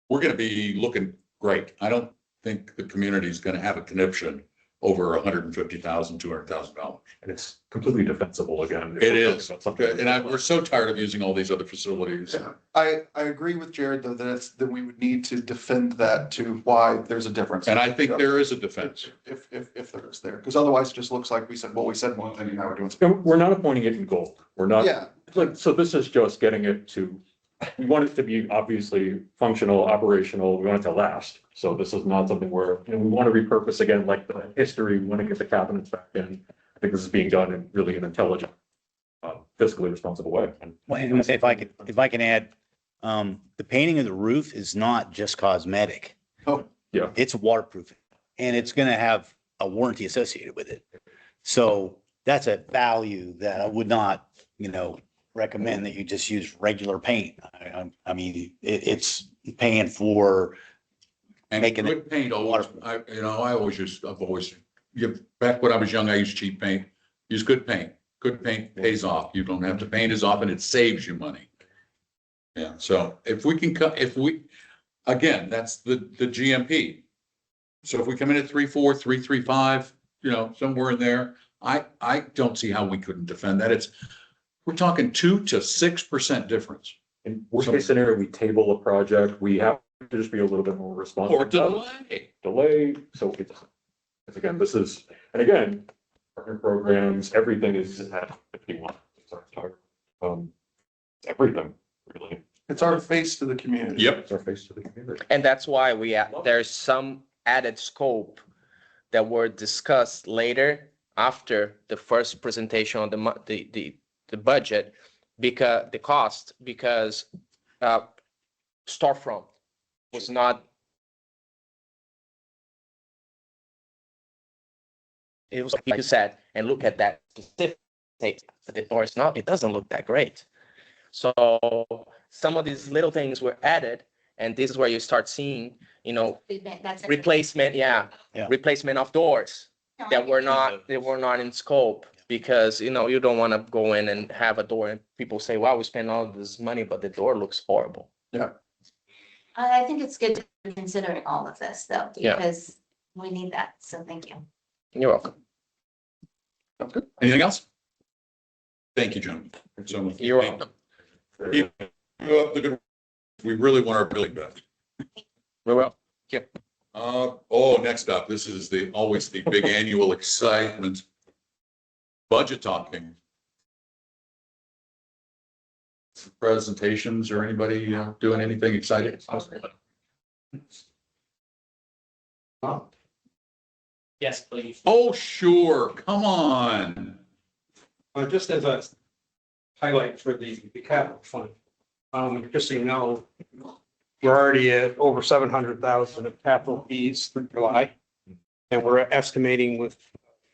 we're going to be looking great. I don't think the community is going to have a conniption over $150,000, $200,000. And it's completely defensible again. It is. And we're so tired of using all these other facilities. Yeah. I agree with Jared, though, that we would need to defend that to why there's a difference. And I think there is a defense. If there is there, because otherwise it just looks like we said one thing and now we're doing something. And we're not appointing it in gold. We're not. Yeah. Like, so this is just getting it to, we want it to be obviously functional, operational. We want it to last. So this is not something where, we want to repurpose again, like the history, we want to get the cabinets back in. I think this is being done in really an intelligent, fiscally responsible way. Well, and if I can add, the painting of the roof is not just cosmetic. Oh, yeah. It's waterproofing and it's going to have a warranty associated with it. So that's a value that I would not, recommend that you just use regular paint. I mean, it's paying for And making good paint always, back when I was young, I used cheap paint. Use good paint. Good paint pays off. You don't have to paint as often. It saves you money. Yeah, so if we can again, that's the GMP. So if we come in at 3.4, 3.35, somewhere in there, I don't see how we couldn't defend that. We're talking 2 to 6% difference In worst case scenario, we table a project, we have to just be a little bit more responsive. Or delay. Delay, so it's again, this is, and again, partner programs, everything is at 51. It's our target. Everything, really. It's our face to the community. Yep. It's our face to the community. And that's why there's some added scope that were discussed later after the first presentation on the budget, because the cost, because storefront was not. It was like you said, and look at that specific, or it's not, it doesn't look that great. So some of these little things were added, and this is where you start seeing, That's replacement, replacement of doors that were not in scope, because, you don't want to go in and have a door and people say, wow, we spent all this money, but the door looks horrible. Yeah. I think it's good to be considering all of this though, Yeah. because we need that. So thank you. You're welcome. Sounds good. Anything else? Thank you, gentlemen. So much. You're welcome. Keep up the good. We really want our building back. We will. Next up, this is always the big annual excitement. Budget talking. Presentations or anybody doing anything exciting? Yes, please. Oh, sure. Come on. Just as a highlight for the capital fund, just so you know, we're already at over 700,000 of capital fees through July. And we're estimating with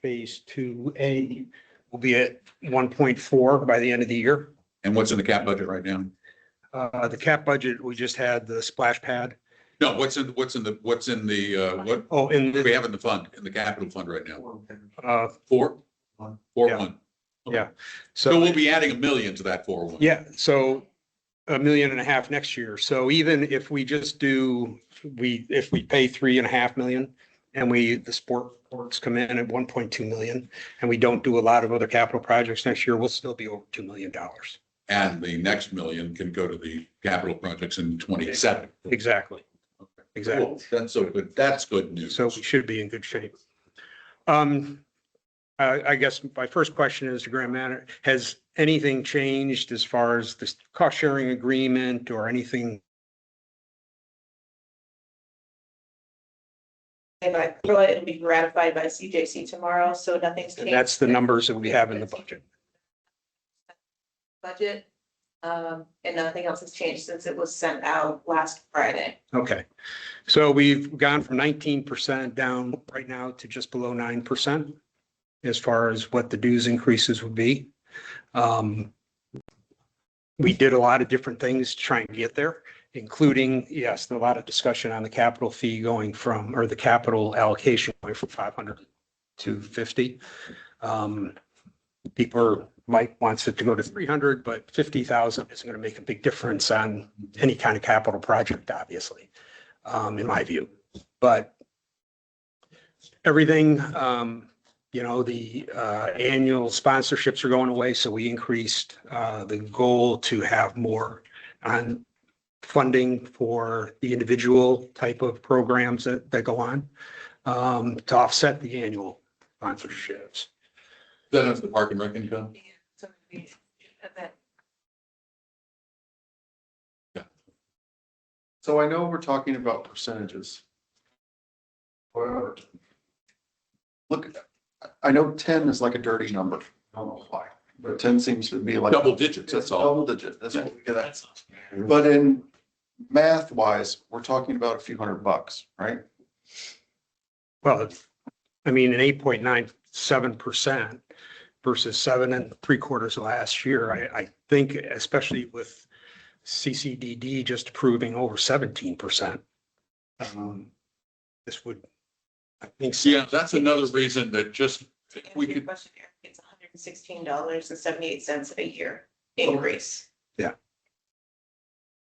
phase 2A, we'll be at 1.4 by the end of the year. And what's in the cap budget right now? The cap budget, we just had the splash pad. No, what's in the what Oh, in do we the, have in the capital fund right now? 4. 4.1. Yeah. So we'll be adding $1 million to that 4.1. Yeah, so 1.5 million next year. So even if we just if we pay 3.5 million and the sports come in at 1.2 million and we don't do a lot of other capital projects next year, we'll still be over $2 million. And the next $1 million can go to the capital projects in 27. Exactly. Exactly. Cool. That's so good. That's good news. So we should be in good shape. I guess my first question is to Graham Manor, has anything changed as far as this cost sharing agreement or anything? By CROA, it'll be ratified by CJC tomorrow, so nothing's And changed. that's the numbers that we have in the budget. Budget, and nothing else has changed since it was sent out last Friday. Okay, so we've gone from 19% down right now to just below 9% as far as what the dues increases would be. We did a lot of different things to try and get there, including, yes, a lot of discussion on the capital fee going from, or the capital allocation going from 500 to 50. Mike wants it to go to 300, but 50,000 isn't going to make a big difference on any kind of capital project, obviously, in my view. But everything, the annual sponsorships are going away, so we increased the goal to have more on funding for the individual type of programs that go on to offset the annual sponsorships. Then it's the park and rec income. So I know we're talking about percentages. However, look, I know 10 is like a dirty number. I don't know why, but 10 seems to be like. Double digits, that's all. Double digit, that's what we get at. But in math wise, we're talking about a few $100, right? Well, I mean, an 8.97% versus 7 3/4 last year. I think, especially with CCDD just approving over 17%. This would, I think. Yeah, that's another reason that just, we could, It's $116.78 a year increase. Yeah.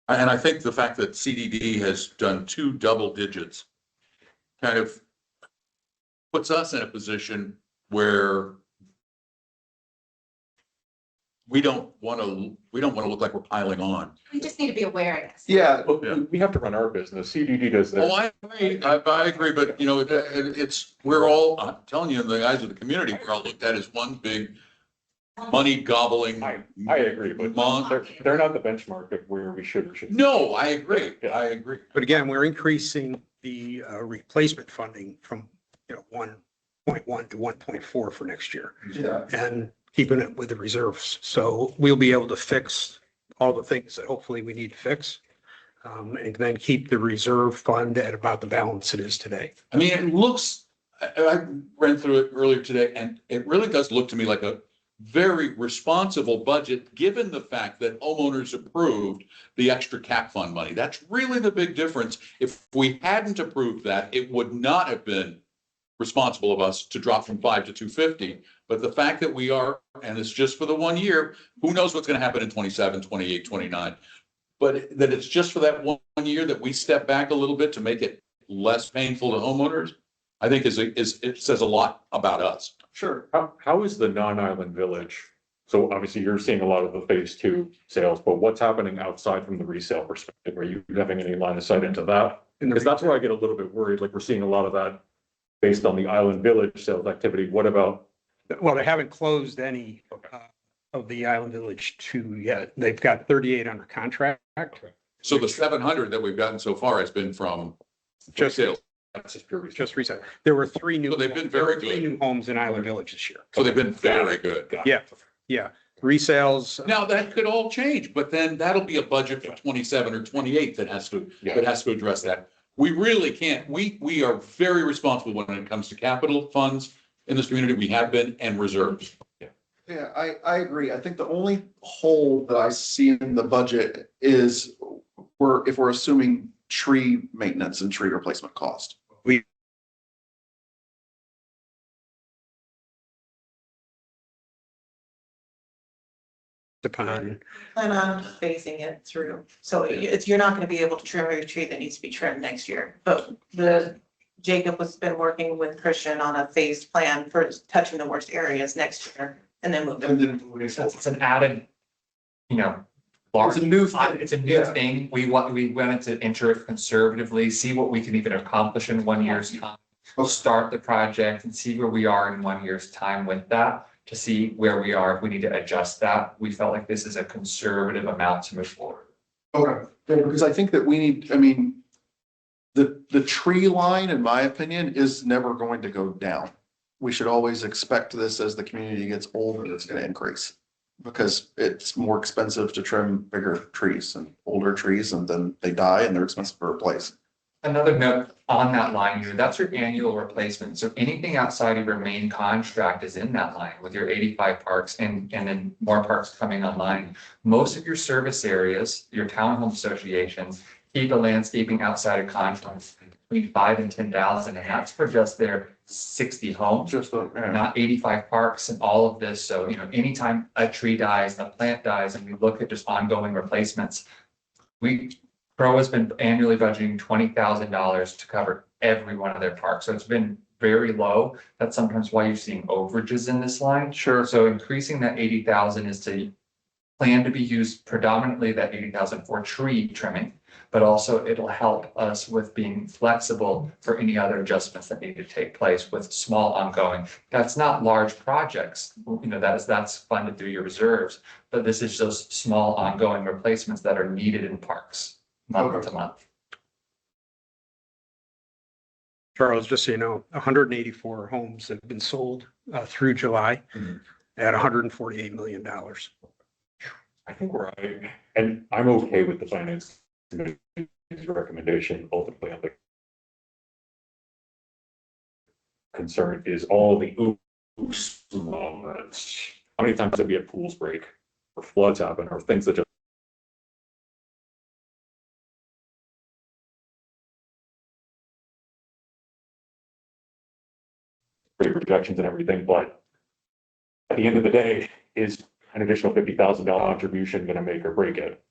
and I think the fact that CDD has done 2 double digits kind of puts us in a position where we don't want to look like we're piling on. We just need to be awareness. Yeah, We have to run our business. CDD does Oh, that. I agree. I agree, but you know, it's, we're all, I'm telling you, in the eyes of the community, we're all looked at as one big money gobbling. I agree, but they're not the benchmark of where we should or shouldn't. No, I agree. I agree. But again, we're increasing the replacement funding from, 1.1 to 1.4 for next year. yeah. And keeping it with the reserves. So we'll be able to fix all the things that hopefully we need to fix. And then keep the reserve fund at about the balance it is today. I mean, it looks, I ran through it earlier today, and it really does look to me like a very responsible budget, given the fact that homeowners approved the extra cap fund money. That's really the big difference. If we hadn't approved that, it would not have been responsible of us to drop from 5 to 250. But the fact that we are, and it's just for the 1 year, who knows what's going to happen in 27, 28, 29. But that it's just for that 1 year that we step back a little bit to make it less painful to homeowners, I think it says a lot about us. Sure. How is the non-island village? So obviously you're seeing a lot of the phase 2 sales, but what's happening outside from the resale perspective? Are you having any line of sight into that? Because that's where I get a little bit worried. Like we're seeing a lot of that based on the island village sales activity. What about? Well, they haven't closed any of the Island Village 2 yet. They've got 38 under contract. So the 700 that we've gotten so far has been from Just sales. That's just pure Just recent. There were 3 new. So they've been there were very 3 good. new homes in Island Village this year. So they've been very good. Yeah. Resales. Now, that could all change, but then that'll be a budget for 27 or 28 that has to address that. We really can't, we are very responsible when it comes to capital funds in this community. We have been, and reserves. Yeah, I agree. I think the only hole that I see in the budget is if we're assuming tree maintenance and tree replacement cost. Upon Plan on phasing it through. So you're not gonna be able to trim every tree that needs to be trimmed next year. But Jacob has been working with Christian on a phased plan for touching the worst areas next year and then move them. It's an added, large. It's a new thing. It's a new thing. We wanted to enter it conservatively, see what we can even accomplish in 1 year's time. We'll start the project and see where we are in 1 year's time with that, to see where we are. If we need to adjust that, we felt like this is a conservative amount to move forward. Okay, because I think that we need, the tree line, in my opinion, is never going to go down. We should always expect this as the community gets older, it's gonna increase. Because it's more expensive to trim bigger trees and older trees, and then they die and they're expensive to replace. Another note on that line, that's your annual replacement. So anything outside of your main contract is in that line with your 85 parks and then more parks coming online. Most of your service areas, your townhome associations, keep the landscaping outside of contracts between 5 and 10,000, and that's for just their 60 homes, not 85 parks and all of this. So, anytime a tree dies, a plant dies, and we look at just ongoing replacements, CROA has been annually budgeting $20,000 to cover every one of their parks. So it's been very low. That's sometimes why you're seeing overages in this line. Sure. So increasing that 80,000 is to plan to be used predominantly that 80,000 for tree trimming, but also it'll help us with being flexible for any other adjustments that need to take place with small ongoing. That's not large projects, that's funded through your reserves, but this is just small ongoing replacements that are needed in parks month to month. Charles, just so you know, 184 homes have been sold through July at $148 million. I think we're right. And I'm okay with the finance committee's recommendation ultimately on the concern is all the oops moments. How many times have we had pools break or floods happen or things that just great projections and everything, but at the end of the day, is an additional $50,000 contribution going to make or break it?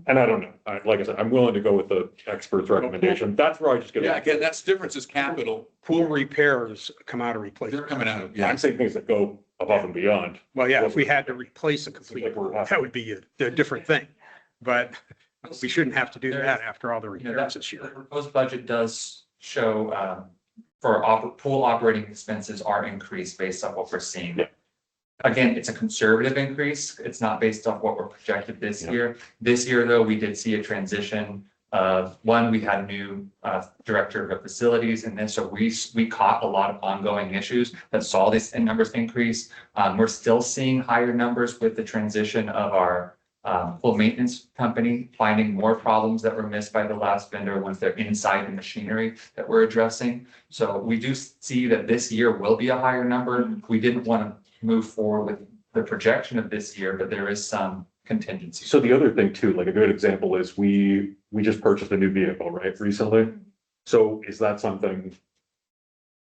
And I don't know. Like I said, I'm willing to go with the expert's recommendation. That's where I just get. Yeah, again, that's difference is capital. Pool repairs come out of replacement. They're coming out of, I'm saying things that go above and beyond. Well, yeah, if we had to replace a complete, Like we're- that would be a different thing. But we shouldn't have to do that after all the You know, repairs that this the year. proposed budget does show, for pool operating expenses are increased based on what we're seeing. Yeah. Again, it's a conservative increase. It's not based off what we're projected this year. This year, though, we did see a transition of, one, we had a new director of facilities in this, so we caught a lot of ongoing issues that saw these numbers increase. We're still seeing higher numbers with the transition of our pool maintenance company, finding more problems that were missed by the last vendor once they're inside the machinery that we're addressing. So we do see that this year will be a higher number. We didn't want to move forward with the projection of this year, but there is some contingency. So the other thing too, like a good example is we just purchased a new vehicle, right, recently? So is that something?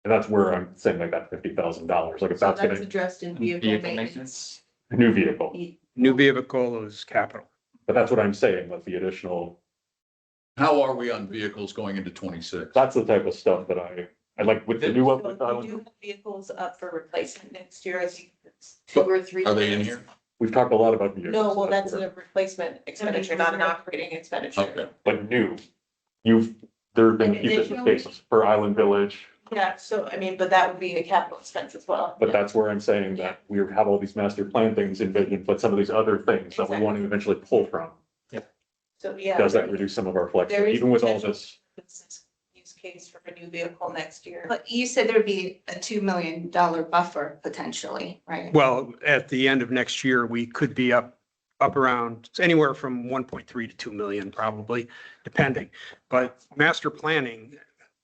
And that's where I'm saying like that $50,000, like if So that's that's gonna, addressed in vehicle Vehicle maintenance. maintenance. a new vehicle, New vehicle is capital. but that's what I'm saying, like the additional, How are we on vehicles going into 26? that's the type of stuff that I like with the new one. with So we Island. do have vehicles up for replacement next year. I think it's 2 or 3. Are they in here? We've talked a lot about vehicles. No, well, that's where- a replacement expenditure, not an operating expenditure. Okay. But new, there have been An few different additional- cases for Island Village, Yeah, so I mean, but that would be a capital expense as well. but that's where I'm saying that we have all these master plan things envisioned, but some of these other things that we want to eventually pull from. So, yeah. Does that reduce some of our flex, There is even with all potential this? business use case for a new vehicle next year. But you said there'd be a $2 million buffer potentially, right? Well, at the end of next year, we could be up around anywhere from 1.3 to 2 million probably, depending. But master planning,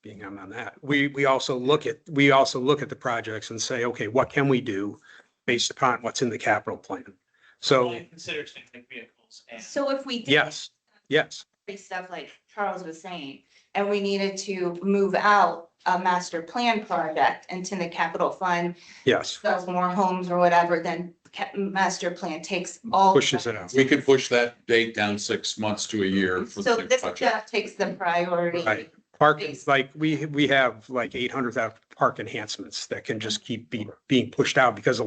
being on that, we also look at the projects and say, okay, what can we do based upon what's in the capital plan? So, Only consider things like vehicles and. So if we did yes. stuff like Charles was saying, and we needed to move out a master plan project into the capital fund, Yes, sells more homes or whatever, then master plan takes all. pushes it out. We could push that date down 6 months to a year for So the this budget. stuff takes the priority. Right. Park, like, we have like 800,000 park enhancements that can just keep being pushed out because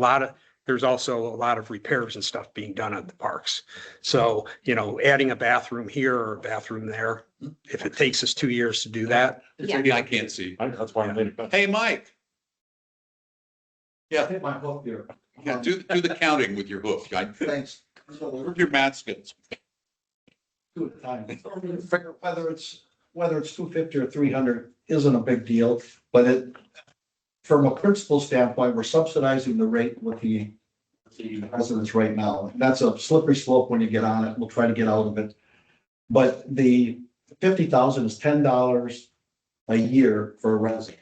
there's also a lot of repairs and stuff being done at the parks. So, adding a bathroom here or a bathroom there, if it takes us 2 years to do that. Yeah. I can't see. That's why I'm in. Hey, Mike. Yeah, Hit my hook here. yeah, do the counting with your hook. Thanks. So Where's your math skills? two at a time. Whether it's 250 or 300 isn't a big deal, but from a principal standpoint, we're subsidizing the rate with the residents right now. That's a slippery slope when you get on it. We'll try to get out of it. But the 50,000 is $10 a year for a resident.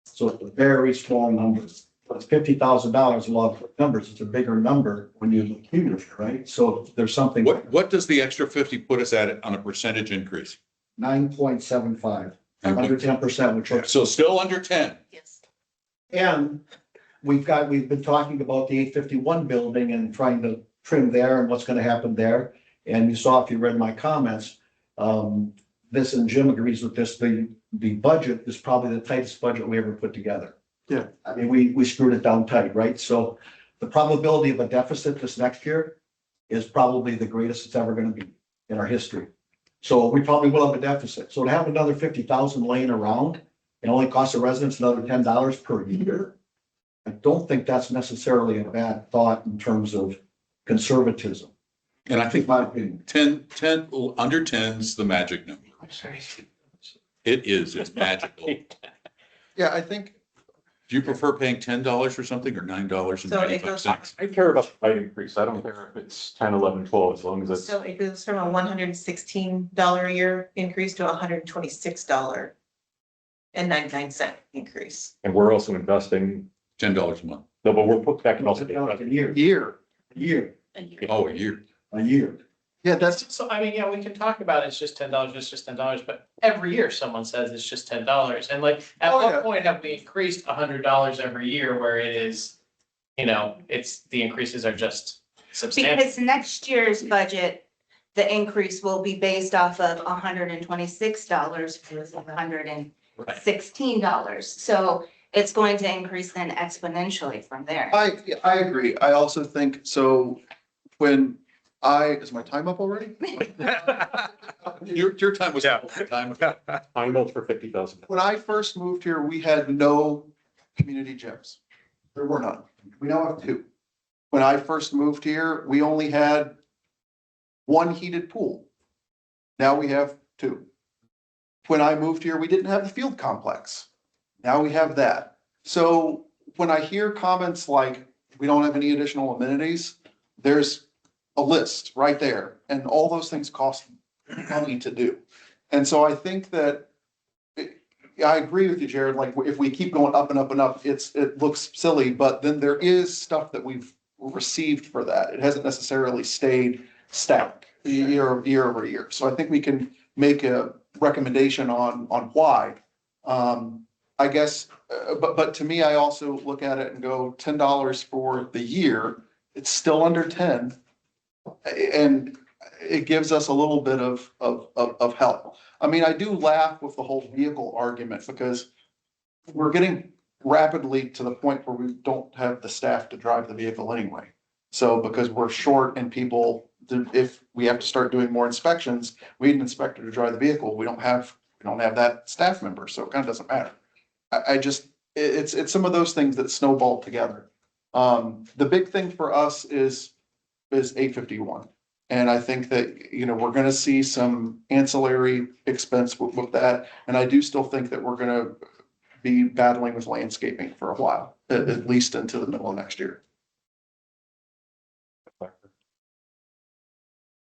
So it's a very small number. But it's $50,000, a lot of numbers. It's a bigger number when you accumulate it, right? So there's something. What does the extra 50 put us at on a percentage increase? 9.75, under 10%, which are. So still under 10. Yes. And we've been talking about the 851 building and trying to trim there and what's gonna happen there. And you saw, if you read my comments, this, and Jim agrees with this, the budget is probably the tightest budget we ever put together. Yeah. I mean, we screwed it down tight, right? So the probability of a deficit this next year is probably the greatest it's ever gonna be in our history. So we probably will have a deficit. So to have another 50,000 laying around, it only costs the residents another $10 per year. I don't think that's necessarily a bad thought in terms of conservatism. And I think My opinion. 10, under 10's the magic number. It is, it's magical. Yeah, I think, Do you prefer paying $10 for something or $9.95? I care about the increase. I don't care if it's 10, 11, 12, as long as it's. So it goes from a $116 a year increase to $126.99 increase. And we're also investing, $10 a month. no, but that can also be. A year. Oh, a year. A year. yeah, that's, So, I mean, yeah, we can talk about it's just $10, it's just $10, but every year someone says it's just $10. And like, at Oh, yeah. what point have we increased $100 every year where it is, the increases are just substantial? Because next year's budget, the increase will be based off of $126 versus $116. So it's going to increase then exponentially from there. I agree. I also think, so when is my time up already? Your time was up. Time. I vote for 50,000. When I first moved here, we had no community gyms. There were none. We now have two. When I first moved here, we only had one heated pool. Now we have two. When I moved here, we didn't have the field complex. Now we have that. So when I hear comments like, we don't have any additional amenities, there's a list right there. And all those things cost money to do. And so I think that, I agree with you, Jared, like if we keep going up and up and up, it looks silly, but then there is stuff that we've received for that. It hasn't necessarily stayed static year over year. So I think we can make a recommendation on why. I guess, but to me, I also look at it and go $10 for the year. It's still under 10. And it gives us a little bit of help. I mean, I do laugh with the whole vehicle argument because we're getting rapidly to the point where we don't have the staff to drive the vehicle anyway. So because we're short and people, if we have to start doing more inspections, we need an inspector to drive the vehicle. We don't have that staff member, so it kind of doesn't matter. It's some of those things that snowball together. The big thing for us is 851. And I think that, we're gonna see some ancillary expense with that. And I do still think that we're gonna be battling with landscaping for a while, at least into the middle of next year.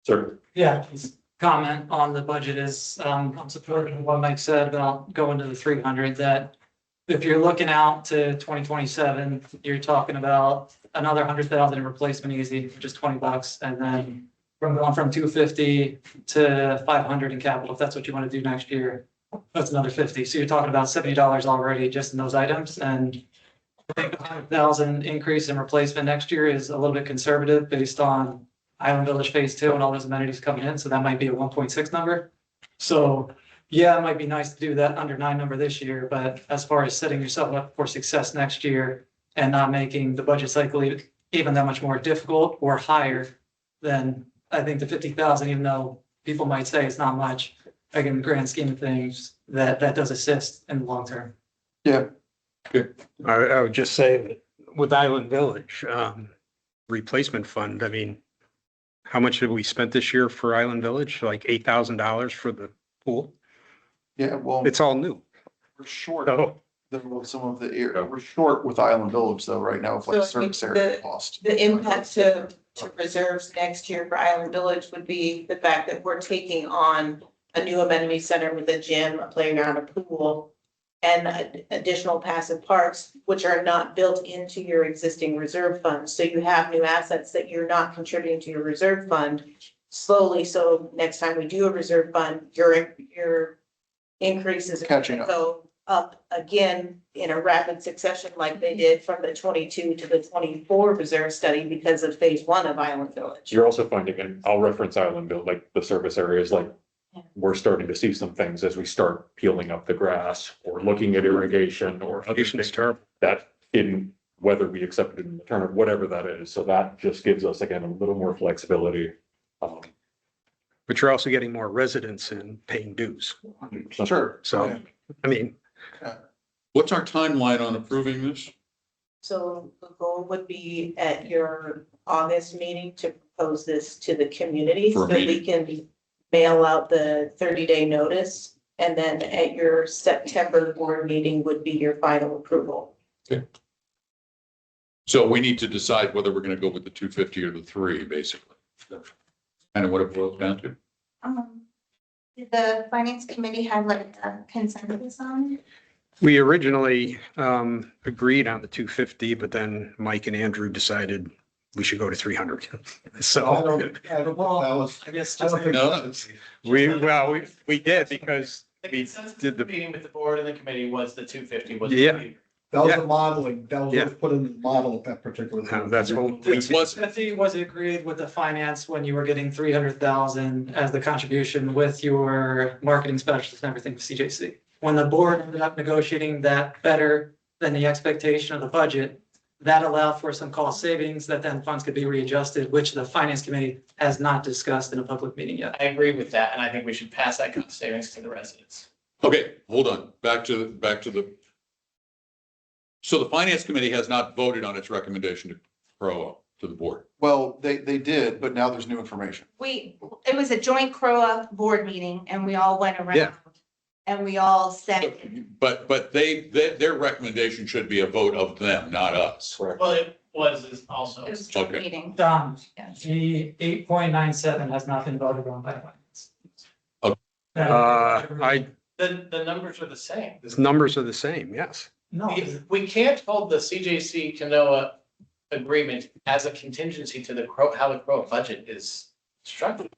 Sir. Yeah, his comment on the budget is, I'm supporting what Mike said about going to the 300, that if you're looking out to 2027, you're talking about another 100,000 in replacement easy, just $20. And then from going from 250 to 500 in capital, if that's what you want to do next year, that's another 50. So you're talking about $70 already just in those items. And I think 100,000 increase in replacement next year is a little bit conservative based on Island Village Phase 2 and all those amenities coming in. So that might be a 1.6 number. So yeah, it might be nice to do that under 9 number this year, but as far as setting yourself up for success next year and not making the budget cycle even that much more difficult or higher, then I think the 50,000, even though people might say it's not much, like in the grand scheme of things, that does assist in the long term. Yeah. Good. I would just say that with Island Village, replacement fund, I mean, how much have we spent this year for Island Village? Like $8,000 for the pool? Yeah, well, It's all new. we're short. So Some of the area, we're short with Island Village though, right now, with like So, I mean, service area cost. The impact to reserves next year for Island Village would be the fact that we're taking on a new amenity center with a gym, a playground, a pool, and additional passive parks, which are not built into your existing reserve fund. So you have new assets that you're not contributing to your reserve fund slowly. So next time we do a reserve fund, your increases are Catching gonna up. go up again in a rapid succession like they did from the 22 to the 24 reserve study because of phase 1 of Island Village. You're also finding, and I'll reference Island Bill, like the service areas, like we're starting to see some things as we start peeling up the grass or looking at irrigation or other things that in whether we accept it in return or whatever that is. So that just gives us, again, a little more flexibility. but you're also getting more residents in paying dues. Sure. So, I mean, What's our timeline on approving this? So the goal would be at your August meeting to propose this to the community For so a that we meeting. can mail out the 30-day notice. And then at your September board meeting would be your final approval. So we need to decide whether we're gonna go with the 250 or the 3, basically. Kind of what it boils down to. Did the finance committee have like a consensus on it? we originally agreed on the 250, but then Mike and Andrew decided we should go to 300. So I don't think that was, I guess I just. don't think. No, we did because The we consensus did of the the, meeting with the board and the committee was the 250 was. Yeah. That was Yeah. the modeling, that was Yeah. put in the model at that particular. no, that's what it was, Was it agreed with the finance when you were getting 300,000 as the contribution with your marketing specialist and everything with CJC? When the board ended up negotiating that better than the expectation of the budget. That allowed for some cost savings that then funds could be readjusted, which the finance committee has not discussed in a public meeting yet. I agree with that, and I think we should pass that cost savings to the residents. Okay, hold on, so the finance committee has not voted on its recommendation to CROA, to the board. Well, they did, but now there's new information. It was a joint CROA board meeting and we all went around. Yeah. And we all said, But their recommendation should be a vote of them, not us. Well, it was also. it was a joint Okay. meeting. The 8.97 has not been voted on by finance. I, The numbers are the same. the numbers are the same, yes. No, We can't hold the CJC Canoa agreement as a contingency to how the CROA budget is structured.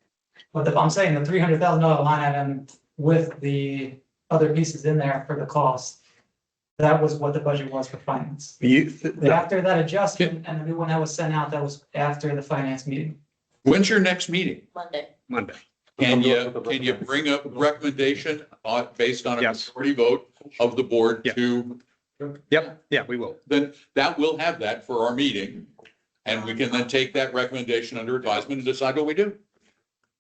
but I'm saying the $300,000 line item with the other pieces in there for the cost. That was what the budget was for finance. After that adjustment and the new one that was sent out, that was after the finance meeting. When's your next meeting? Monday. Can you bring a recommendation based on a Yes. majority vote of the board Yeah. to, Yep, yeah, we will. then that will have that for our meeting. And we can then take that recommendation under advisement and decide what we do.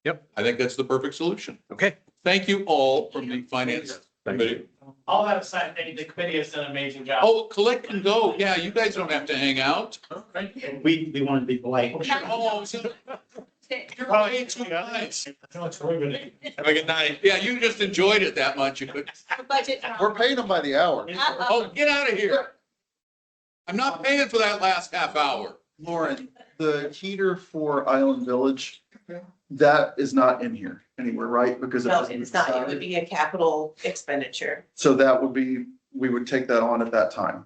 Yep. I think that's the perfect solution. Okay. Thank you all from the finance committee. All that aside, the committee has done an amazing job. Oh, collect and go. Yeah, you guys don't have to hang out. We want to be polite. Oh, so- You're way too nice. Have a good night. Yeah, you just enjoyed it that much. You could. Budget. We're paying them by the hour. Oh, get out of here. I'm not paying for that last half hour. Lauren, the heater for Island Village, that is not in here anywhere, right? Because No, wasn't it's not. It decided. would be a capital expenditure. So that would be, we would take that on at that time.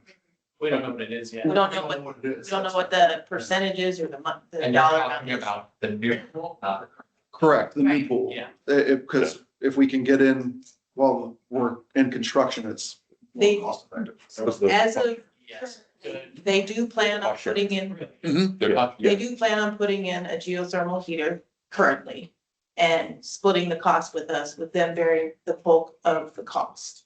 We don't know what it is yet. We don't know what the percentage is or the And you're dollar talking amount is. about the new, not Correct, the new Right. pool. Yeah. Because if we can get in while we're in construction, it's They- cost effective. As of, Yes, good. they do plan on putting in, they do plan on putting in a geothermal heater currently and splitting the cost with us, with them bearing the bulk of the cost.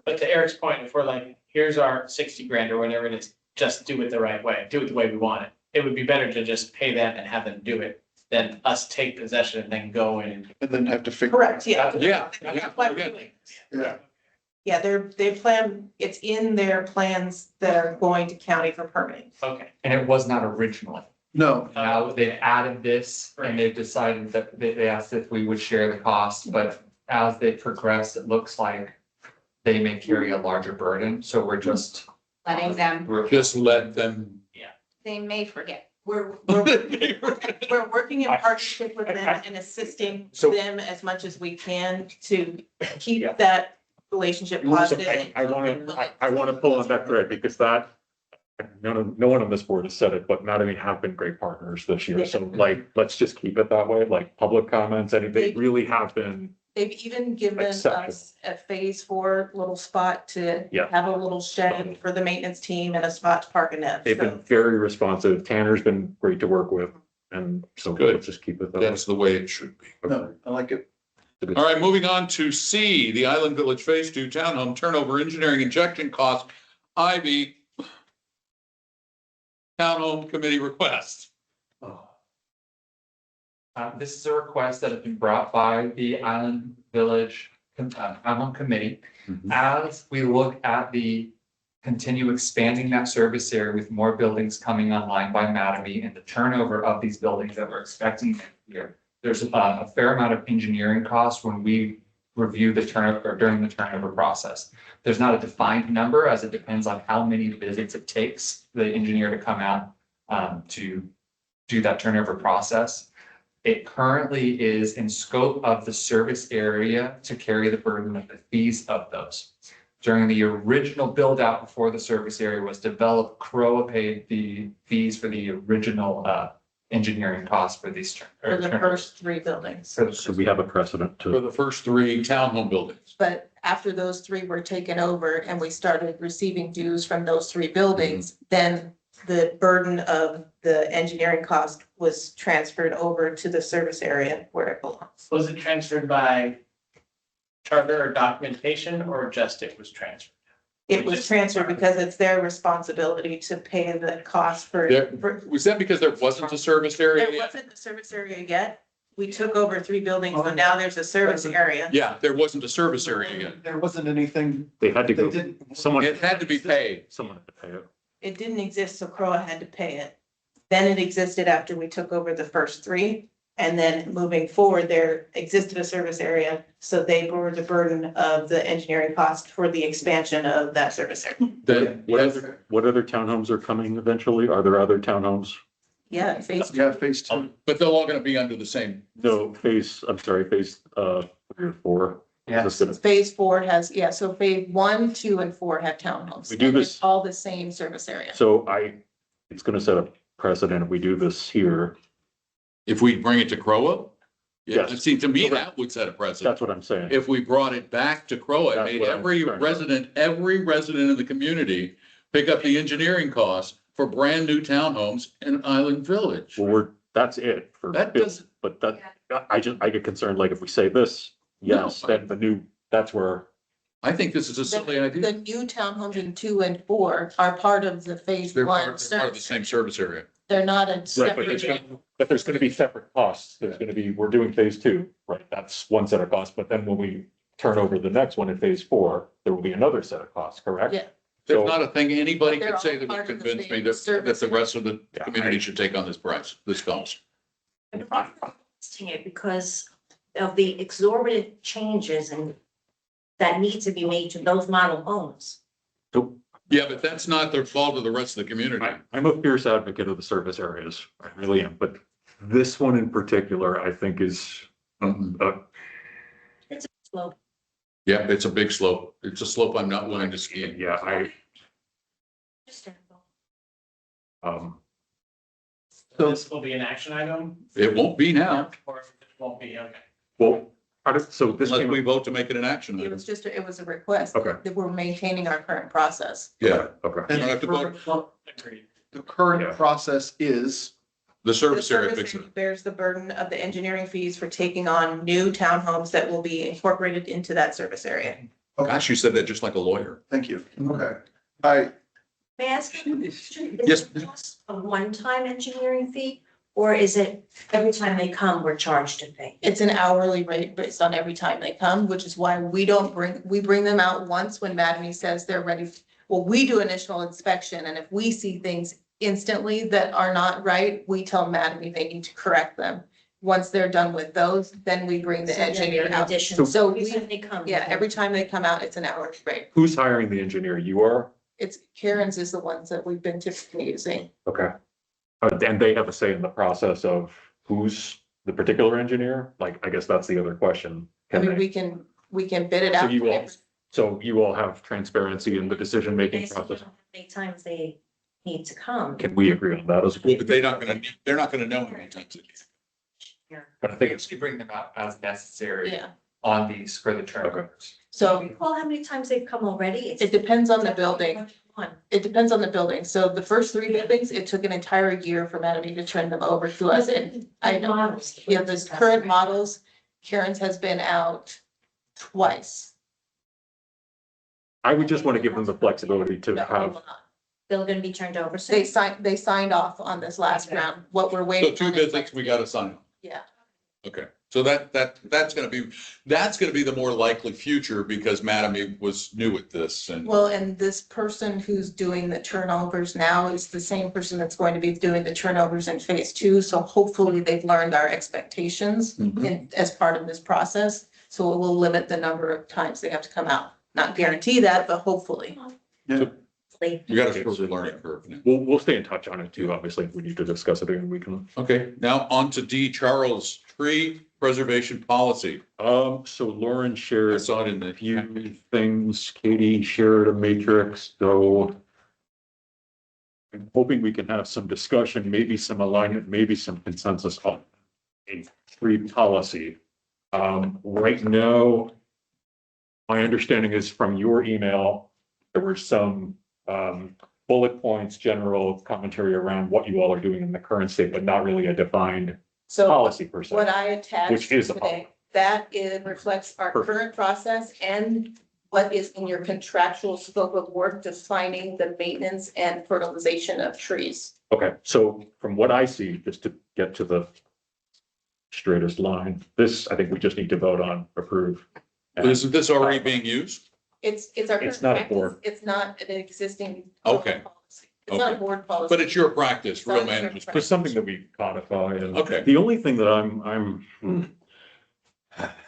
But to Eric's point, if we're like, here's our 60 grand or whatever it is, just do it the right way, do it the way we want it. It would be better to just pay them and have them do it than us take possession and then go in. And then have to figure. Correct, yeah. Yeah. That's why we're doing it. Yeah. Yeah, they plan, it's in their plans that are going to county for permitting. Okay. and it was not originally. No, Now they've added this and they've decided that they asked if we would share the cost, but as they progress, it looks like they may carry a larger burden, so we're just. Letting them, Just let them. they may forget. We're working in partnership with them and assisting So- them as much as we can to keep that relationship positive. I want to pull on that thread because that, no one on this board has said it, but Matt and me have been great partners this year. So like, let's just keep it that way, like public comments, and they really have been. They've even given Acceptable. us a phase 4 little spot to Yeah. have a little shed for the maintenance team and a spot to park a net. They've been very responsive. Tanner's been great to work with. And so Good. let's just keep it that way. That's the way it should be. no, I like it. All right, moving on to C, the Island Village Phase 2 Townhome Turnover Engineering Injection Cost, Ivy Townhome Committee request. This is a request that has been brought by the Island Village Townhome Committee. As we look at continue expanding that service area with more buildings coming online by Mattamy and the turnover of these buildings that we're expecting next year. There's a fair amount of engineering costs when we review the turnover or during the turnover process. There's not a defined number as it depends on how many visits it takes the engineer to come out to do that turnover process. It currently is in scope of the service area to carry the burden of the fees of those. During the original build out before the service area was developed, CROA paid the fees for the original engineering costs for these. For the first 3 buildings. So we have a precedent For to. the first 3 townhome buildings. But after those 3 were taken over and we started receiving dues from those 3 buildings, then the burden of the engineering cost was transferred over to the service area where it belongs. Was it transferred by charter or documentation or just it was transferred? It was transferred because it's their responsibility to pay the cost for. Was that because there wasn't a service area There yet? wasn't a service area yet. We took over 3 buildings, so now there's a service area. Yeah, there wasn't a service area yet. There wasn't anything. They had to They go, didn't. someone, It had to be paid. someone had to pay it. It didn't exist, so CROA had to pay it. Then it existed after we took over the first 3. And then moving forward, there existed a service area, so they bore the burden of the engineering cost for the expansion of that service area. Then What other townhomes are coming eventually? Are there other townhomes? Yeah, phase 2. Yeah, phase 2. But they're all gonna be under the same. No, phase 3 or 4. Yeah. Is this gonna- Phase 4 has, yeah, so phase 1, 2, and 4 have townhomes. We do And this- it's all the same service area. So it's gonna set a precedent if we do this here. If we bring it to CROA? Yeah, Yes. see, to me, that would set a precedent. That's what I'm saying. If we brought it back to CROA, That's made what I'm concerned about. every resident of the community pick up the engineering costs for brand new townhomes in Island Village. Well, that's it for. That doesn't, But I get concerned, like if we say this, yes, No. then that's where. I think this is a silly The idea. new townhomes in 2 and 4 are part of the phase They're 1 part of the service. same service area. They're not a Right, but there's gonna be separate costs. There's gonna be, we're doing phase 2, right? That's one set of costs, but then when we turn over the next one in phase 4, there will be another set of costs, correct? Yeah. There's So- not a thing anybody But they're could say all that part would of the convince me same that service the rest of the Yeah, community should take on this price, this cost. Testing it because of the exorbitant changes and that need to be made to those model homes. So Yeah, but that's not the fault of the rest of the community. I'm a fierce advocate of the service areas. I really am, but this one in particular, I think is, It's a slope. Yeah, it's a big slope. It's a slope I'm not willing to ski. yeah, Understandable. So this will be an action item It won't be now, or it won't be, okay. well, so this unless came, we vote to make it an action It item. was just, it was a request. Okay. That we're maintaining our current process. Yeah, okay. You don't have to vote. Agreed. The current Yeah. process is, The The service area service fixes area it. bears the burden of the engineering fees for taking on new townhomes that will be incorporated into that service area. Gosh, you said that just like a lawyer. thank you. Okay. I, May I ask? Is Yes. it just a one-time engineering fee, or is it every time they come, we're charged to pay? It's an hourly rate based on every time they come, which is why we bring them out once when Madame says they're ready. Well, we do initial inspection, and if we see things instantly that are not right, we tell Madame they need to correct them. Once they're done with those, then we bring the So then engineer in out. addition, So every we, time they come. yeah, every time they come out, it's an hourly rate. Who's hiring the engineer? You are? It's Karen's is the ones that we've been typically using. Okay. And they have a say in the process of who's the particular engineer? Like, I guess that's the other question. I Can mean, they- we can bid it So out. you all have transparency in the decision-making Based on process? how many times they need to come. Can we agree on that as well? Well, but they're not gonna know anytime. But I They think it's, actually bring them out as necessary Yeah, on these for the turnovers. so Recall how many times they've come already? it depends on the building. One. It depends on the building. So the first 3 buildings, it took an entire year for Madame to turn them over to us. And I know, Models. yeah, the current models, Karen's has been out twice. I would just want to give them the flexibility to No, have, They're gonna be turned over soon. they signed off on this last round. What we're So waiting. 2 on is visits, we gotta sign. Yeah. Okay, so that's gonna be the more likely future because Madame was new at this and. Well, and this person who's doing the turnovers now is the same person that's going to be doing the turnovers in phase 2. So hopefully they've learned our expectations as part of this process. So it will limit the number of times they have to come out. Not guarantee that, but hopefully. yeah, We got a short learning curve now. we'll stay in touch on it too. Obviously, if we need to discuss it again, we can. Okay, now on to D, Charles, tree preservation policy. So Lauren I shared saw it in a the. few things. Katie shared a matrix, so I'm hoping we can have some discussion, maybe some alignment, maybe some consensus on a tree policy. Right now, my understanding is from your email, there were some bullet points, general commentary around what you all are doing in the current state, but not really a defined So policy per se. what I attached Which is a today, that it reflects our Perfect. current process and what is in your contractual scope of work defining the maintenance and fertilization of trees. Okay, so from what I see, just to get to the straightest line, this, I think we just need to vote on, approve. But isn't this already being used? It's our It's current not a practice. board. It's not an existing. Okay. policy. It's not a Okay. board policy. But it's your practice, real It's not your managers. There's something that we codify. And Okay. the only thing that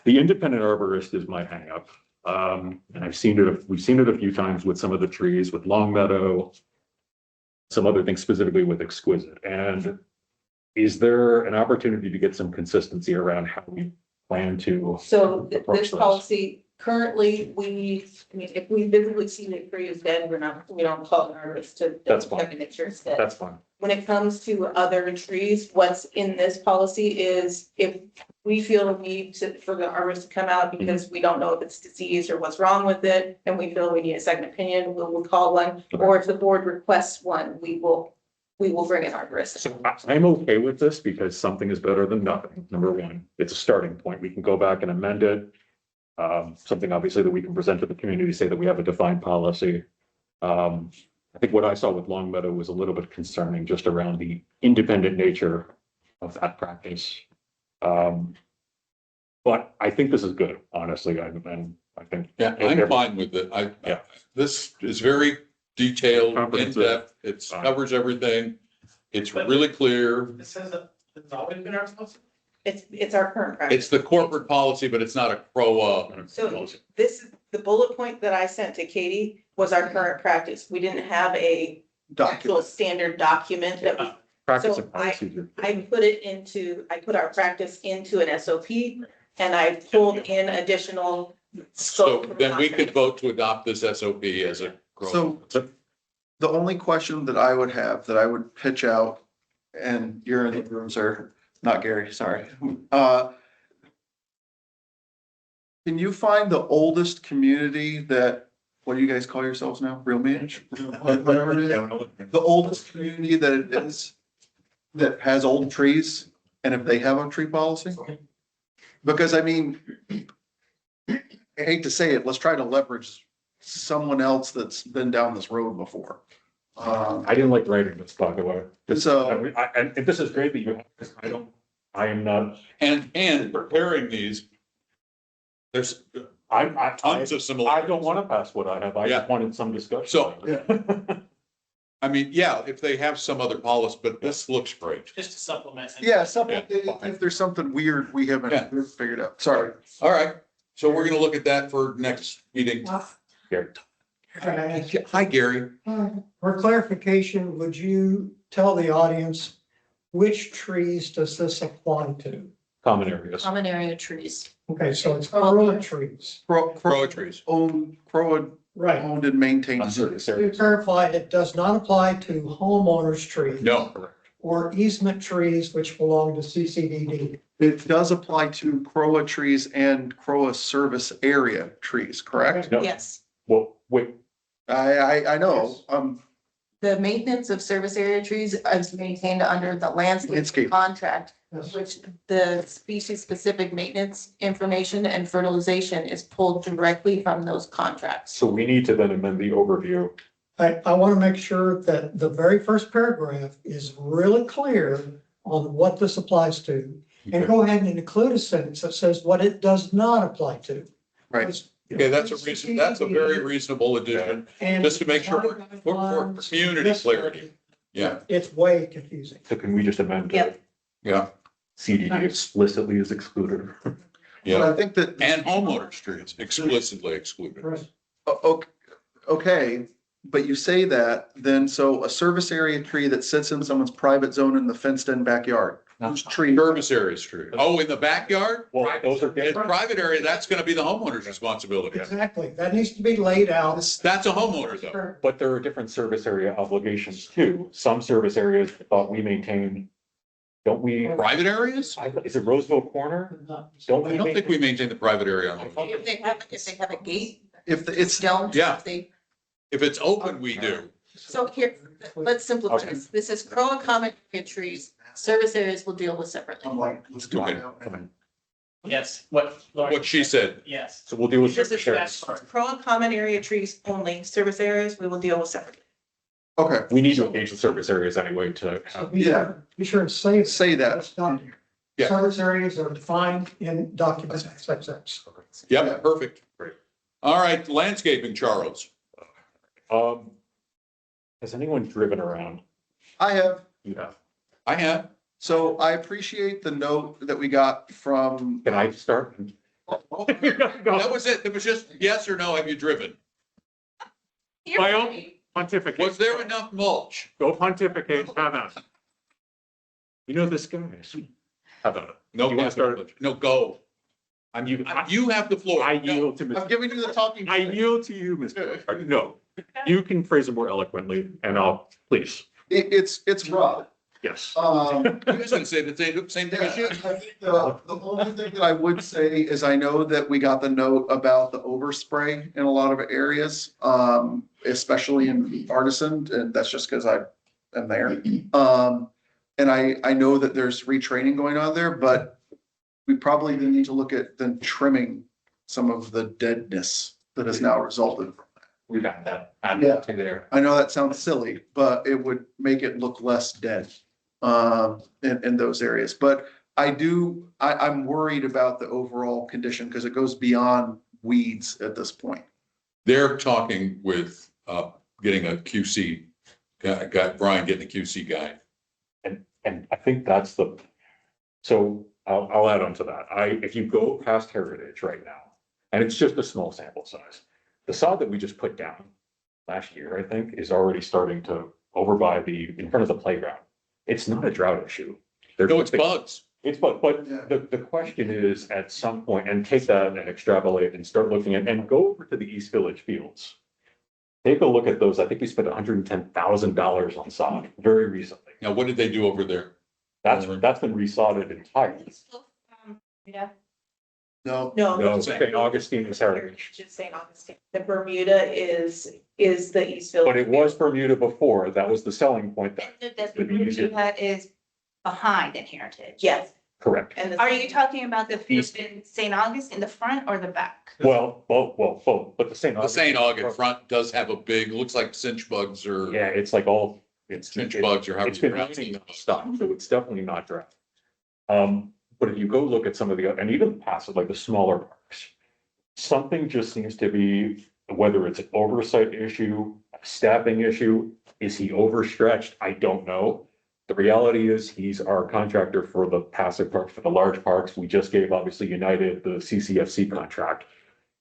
the independent arborist is my hangup. And we've seen it a few times with some of the trees, with Longmeadow, some other things specifically with exquisite. And is there an opportunity to get some consistency around how we plan to? So approach this this? policy, currently, if we visibly see the tree is dead, we don't call an arborist to. That's fine. check and make sure it's dead. That's fine. When it comes to other trees, what's in this policy is if we feel a need for the arborist to come out because we don't know if it's diseased or what's wrong with it, and we feel we need a second opinion, we'll call one. Or if the board requests one, we will bring an arborist. So I'm okay with this because something is better than nothing. Number one, it's a starting point. We can go back and amend it. Something obviously that we can present to the community, say that we have a defined policy. I think what I saw with Longmeadow was a little bit concerning just around the independent nature of that practice. But I think this is good, honestly. I think. Yeah, I'm fine with it. This is very detailed, in Comprehensive. depth. It covers everything. It's really clear. It says that it's always been our policy. It's our current practice. It's the corporate policy, but it's not a CROA. So this is the bullet point that I sent to Katie was our current practice. We didn't have a actual standard document that we. Practice So and procedure. I put our practice into an SOP and I pulled in additional. So scope then we could content. vote to adopt this SOP as a CROA. So the only question that I would have, that I would pitch out, and you're in the room, sir, not Gary, sorry. Can you find the oldest community that, what do you guys call yourselves now? Real Manage? Whatever it is. The oldest community that it is, that has old trees, and if they have a tree policy? Because I mean, I hate to say it, let's try to leverage someone else that's been down this road before. I didn't like writing this, by the way. And this is great that you have, this. I am not. And preparing these, there's tons of similar. I don't want to pass what I have. I just wanted some discussion. So, I mean, yeah, if they have some other policy, but this looks great. Just to supplement. Yeah, something, if there's something weird we haven't figured out, sorry. All right, so we're gonna look at that for next meeting. Gary. Hi, Gary. For clarification, would you tell the audience which trees does this apply to? Common areas. Common area trees. Okay, so it's CROA trees. CROA trees. CROA Right. owned and maintained. To clarify, it does not apply to homeowners' trees. No. Or easement trees which belong to CCDD. It does apply to CROA trees and CROA service area trees, correct? No. Yes. Well, wait, I know, The maintenance of service area trees is maintained under the landscape Landscape. contract, Yes. which the species-specific maintenance information and fertilization is pulled directly from those contracts. so we need to then amend the overview. I want to make sure that the very first paragraph is really clear on what this applies to. And go ahead and include a sentence that says what it does not apply to. right. Okay, that's a very reasonable addition, And just to make sure for community clarity. Yeah, It's way confusing. So can we just amend? Yep. yeah, CDD explicitly is excluded. But I yeah. think that, And homeowner streets explicitly excluded. Right. okay, but you say that, then so a service area tree that sits in someone's private zone in the fenced in backyard, whose tree? Service area street. Oh, in the backyard? Well, those are In different. private area, that's gonna be the homeowner's responsibility. Exactly. That needs to be laid out. That's a homeowner though. But there are different service area obligations too. Some service areas thought we maintain, don't we? Private areas? Is it Roseville Corner? Don't I we? don't think we maintain the private area on the. If they have a gate, If it's, don't, Yeah. they, If it's open, we do. so here, let's simplify Okay. this. This is CROA common area trees. Service areas will deal with separately. I'm like, let's do it. Yes, what she said. yes. So we'll deal with. Just shares. as CROA common area trees only, service areas, we will deal with separately. Okay, We need to engage the service areas anyway to. Be sure and say that. that's done here. Yeah. Service areas are defined in documents XXX. Yep, perfect. Great. All right, landscaping, Charles. Has anyone driven around? I have. Yeah. I have. So I appreciate the note that we got from. Can I start? That was it. It was just yes or no, have you driven? My own pontificate. Was there enough mulch? Go pontificate, have at it. You know this guy. How about it? No, You wanna start? no, go. You have the floor. I yield to Mr. I'm giving you the talking. I yield to you, Mr. No, you can phrase it more eloquently and I'll, please. It's rough. Yes. I was gonna say the same thing as you. I think the only thing that I would say is I know that we got the note about the overspray in a lot of areas, especially in Artisan, and that's just because I am there. And I know that there's retraining going on there, but we probably need to look at then trimming some of the deadness that has now resulted from that. We got that. Yeah. There. I know that sounds silly, but it would make it look less dead in those areas. But I'm worried about the overall condition because it goes beyond weeds at this point. They're talking with getting a QC, got Brian getting a QC guy. And I think that's so I'll add on to that. If you go past Heritage right now, and it's just a small sample size, the sod that we just put down last year, I think, is already starting to over by in front of the playground. It's not a drought issue. No, it's bugs. It's bugs, but the question is at some point, and take that and extrapolate and start looking at, and go over to the East Village fields. Take a look at those. I think we spent $110,000 on sod very recently. Now, what did they do over there? That's been resodded entirely. Yeah. No. No, St. Augustine is Heritage. Just St. Augustine. The Bermuda is the East Village. But it was Bermuda before. That was the selling point. The Bermuda is behind in Heritage. Yes. Correct. And Are you talking about the field in St. August in the front or the back? Well, both, but the St. The St. August front does have a big, looks like cinch bugs or. Yeah, it's like all, it's. Cinch bugs or however It's been you pronounce raining it. stuff, so it's definitely not dry. But if you go look at some of the, and even past it, like the smaller parks, something just seems to be, whether it's an oversight issue, a staffing issue, is he overstretched? I don't know. The reality is he's our contractor for the passive parks, for the large parks. We just gave obviously United the CCFC contract.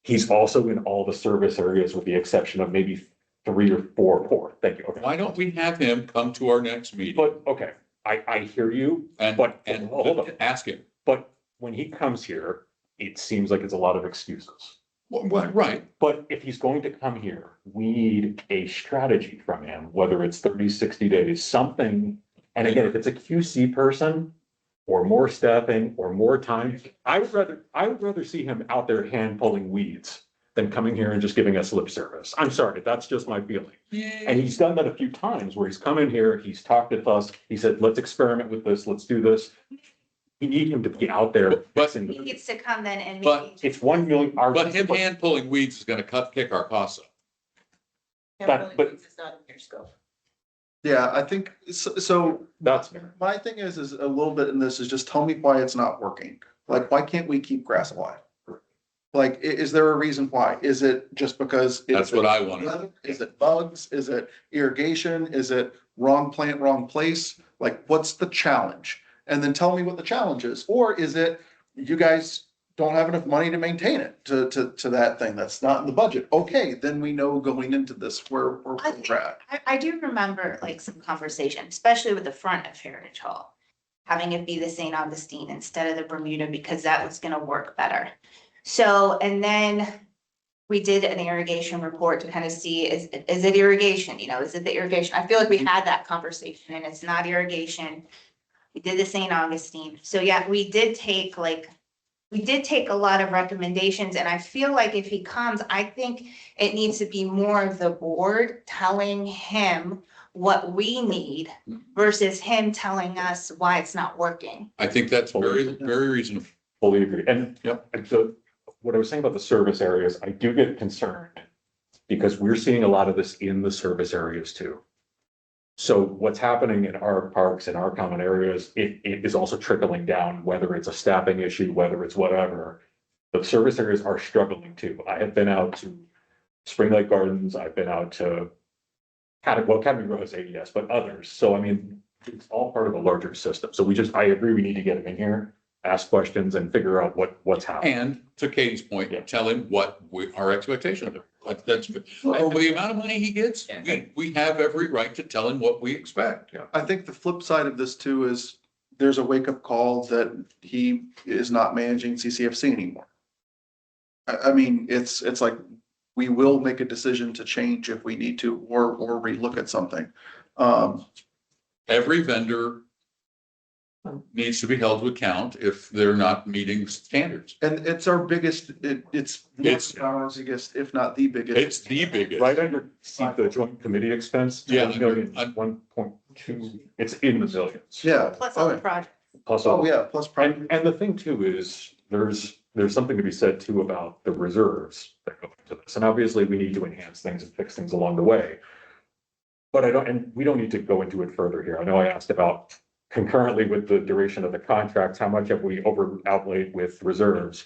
He's also in all the service areas with the exception of maybe 3 or 4. Thank you. Okay. Why don't we have him come to our next meeting? But, okay, I hear you, And hold on. ask him. But when he comes here, it seems like it's a lot of excuses. Well, right. But if he's going to come here, we need a strategy from him, whether it's 30, 60 days, something. And again, if it's a QC person or more staffing or more time, I would rather see him out there hand pulling weeds than coming here and just giving us lip service. I'm sorry, that's just my feeling. And he's done that a few times where he's come in here, he's talked with us, he said, let's experiment with this, let's do this. We need him to be out there. But He needs to come then and But- maybe. It's 1 million. But him hand pulling weeds is gonna kick our costs up. but- It's not in your scope. Yeah, I think, so That's fair. my thing is a little bit in this is just tell me why it's not working. Like, why can't we keep grass alive? Like, is there a reason why? Is it just because? That's what I wanted. Is it bugs? Is it irrigation? Is it wrong plant, wrong place? Like, what's the challenge? And then tell me what the challenge is. Or is it you guys don't have enough money to maintain it to that thing that's not in the budget? Okay, then we know going into this where we're at. I do remember like some conversation, especially with the front of Heritage Hall, having it be the St. Augustine instead of the Bermuda because that was gonna work better. So, and then we did an irrigation report to kind of see, is it irrigation? You know, is it the irrigation? I feel like we had that conversation and it's not irrigation. We did the St. Augustine. So yeah, we did take a lot of recommendations and I feel like if he comes, I think it needs to be more of the board telling him what we need versus him telling us why it's not working. I think that's very, very reasonable. fully agree. And Yep. and so what I was saying about the service areas, I do get concerned because we're seeing a lot of this in the service areas too. So what's happening in our parks and our common areas, it is also trickling down, whether it's a staffing issue, whether it's whatever. The service areas are struggling too. I have been out to Spring Lake Gardens, I've been out to Academy Row is ADS, but others. So I mean, it's all part of a larger system. So I agree, we need to get them in here, ask questions and figure out what's happening. And to Katie's point, tell him what our expectations are. That's, with the amount of money he gets, we have every right to tell him what we expect. I think the flip side of this too is there's a wake up call that he is not managing CCFC anymore. I mean, it's like, we will make a decision to change if we need to, or relook at something. Every vendor needs to be held to account if they're not meeting standards. And it's our biggest, it's our biggest, if not the biggest. It's the biggest. Right under the joint committee expense. Yeah. 1.2, it's in the millions. Yeah. Plus all the projects. Plus, Oh, yeah, plus probably. and the thing too is there's something to be said too about the reserves that go into this. And obviously we need to enhance things and fix things along the way. But we don't need to go into it further here. I know I asked about concurrently with the duration of the contract, how much have we outlaid with reserves?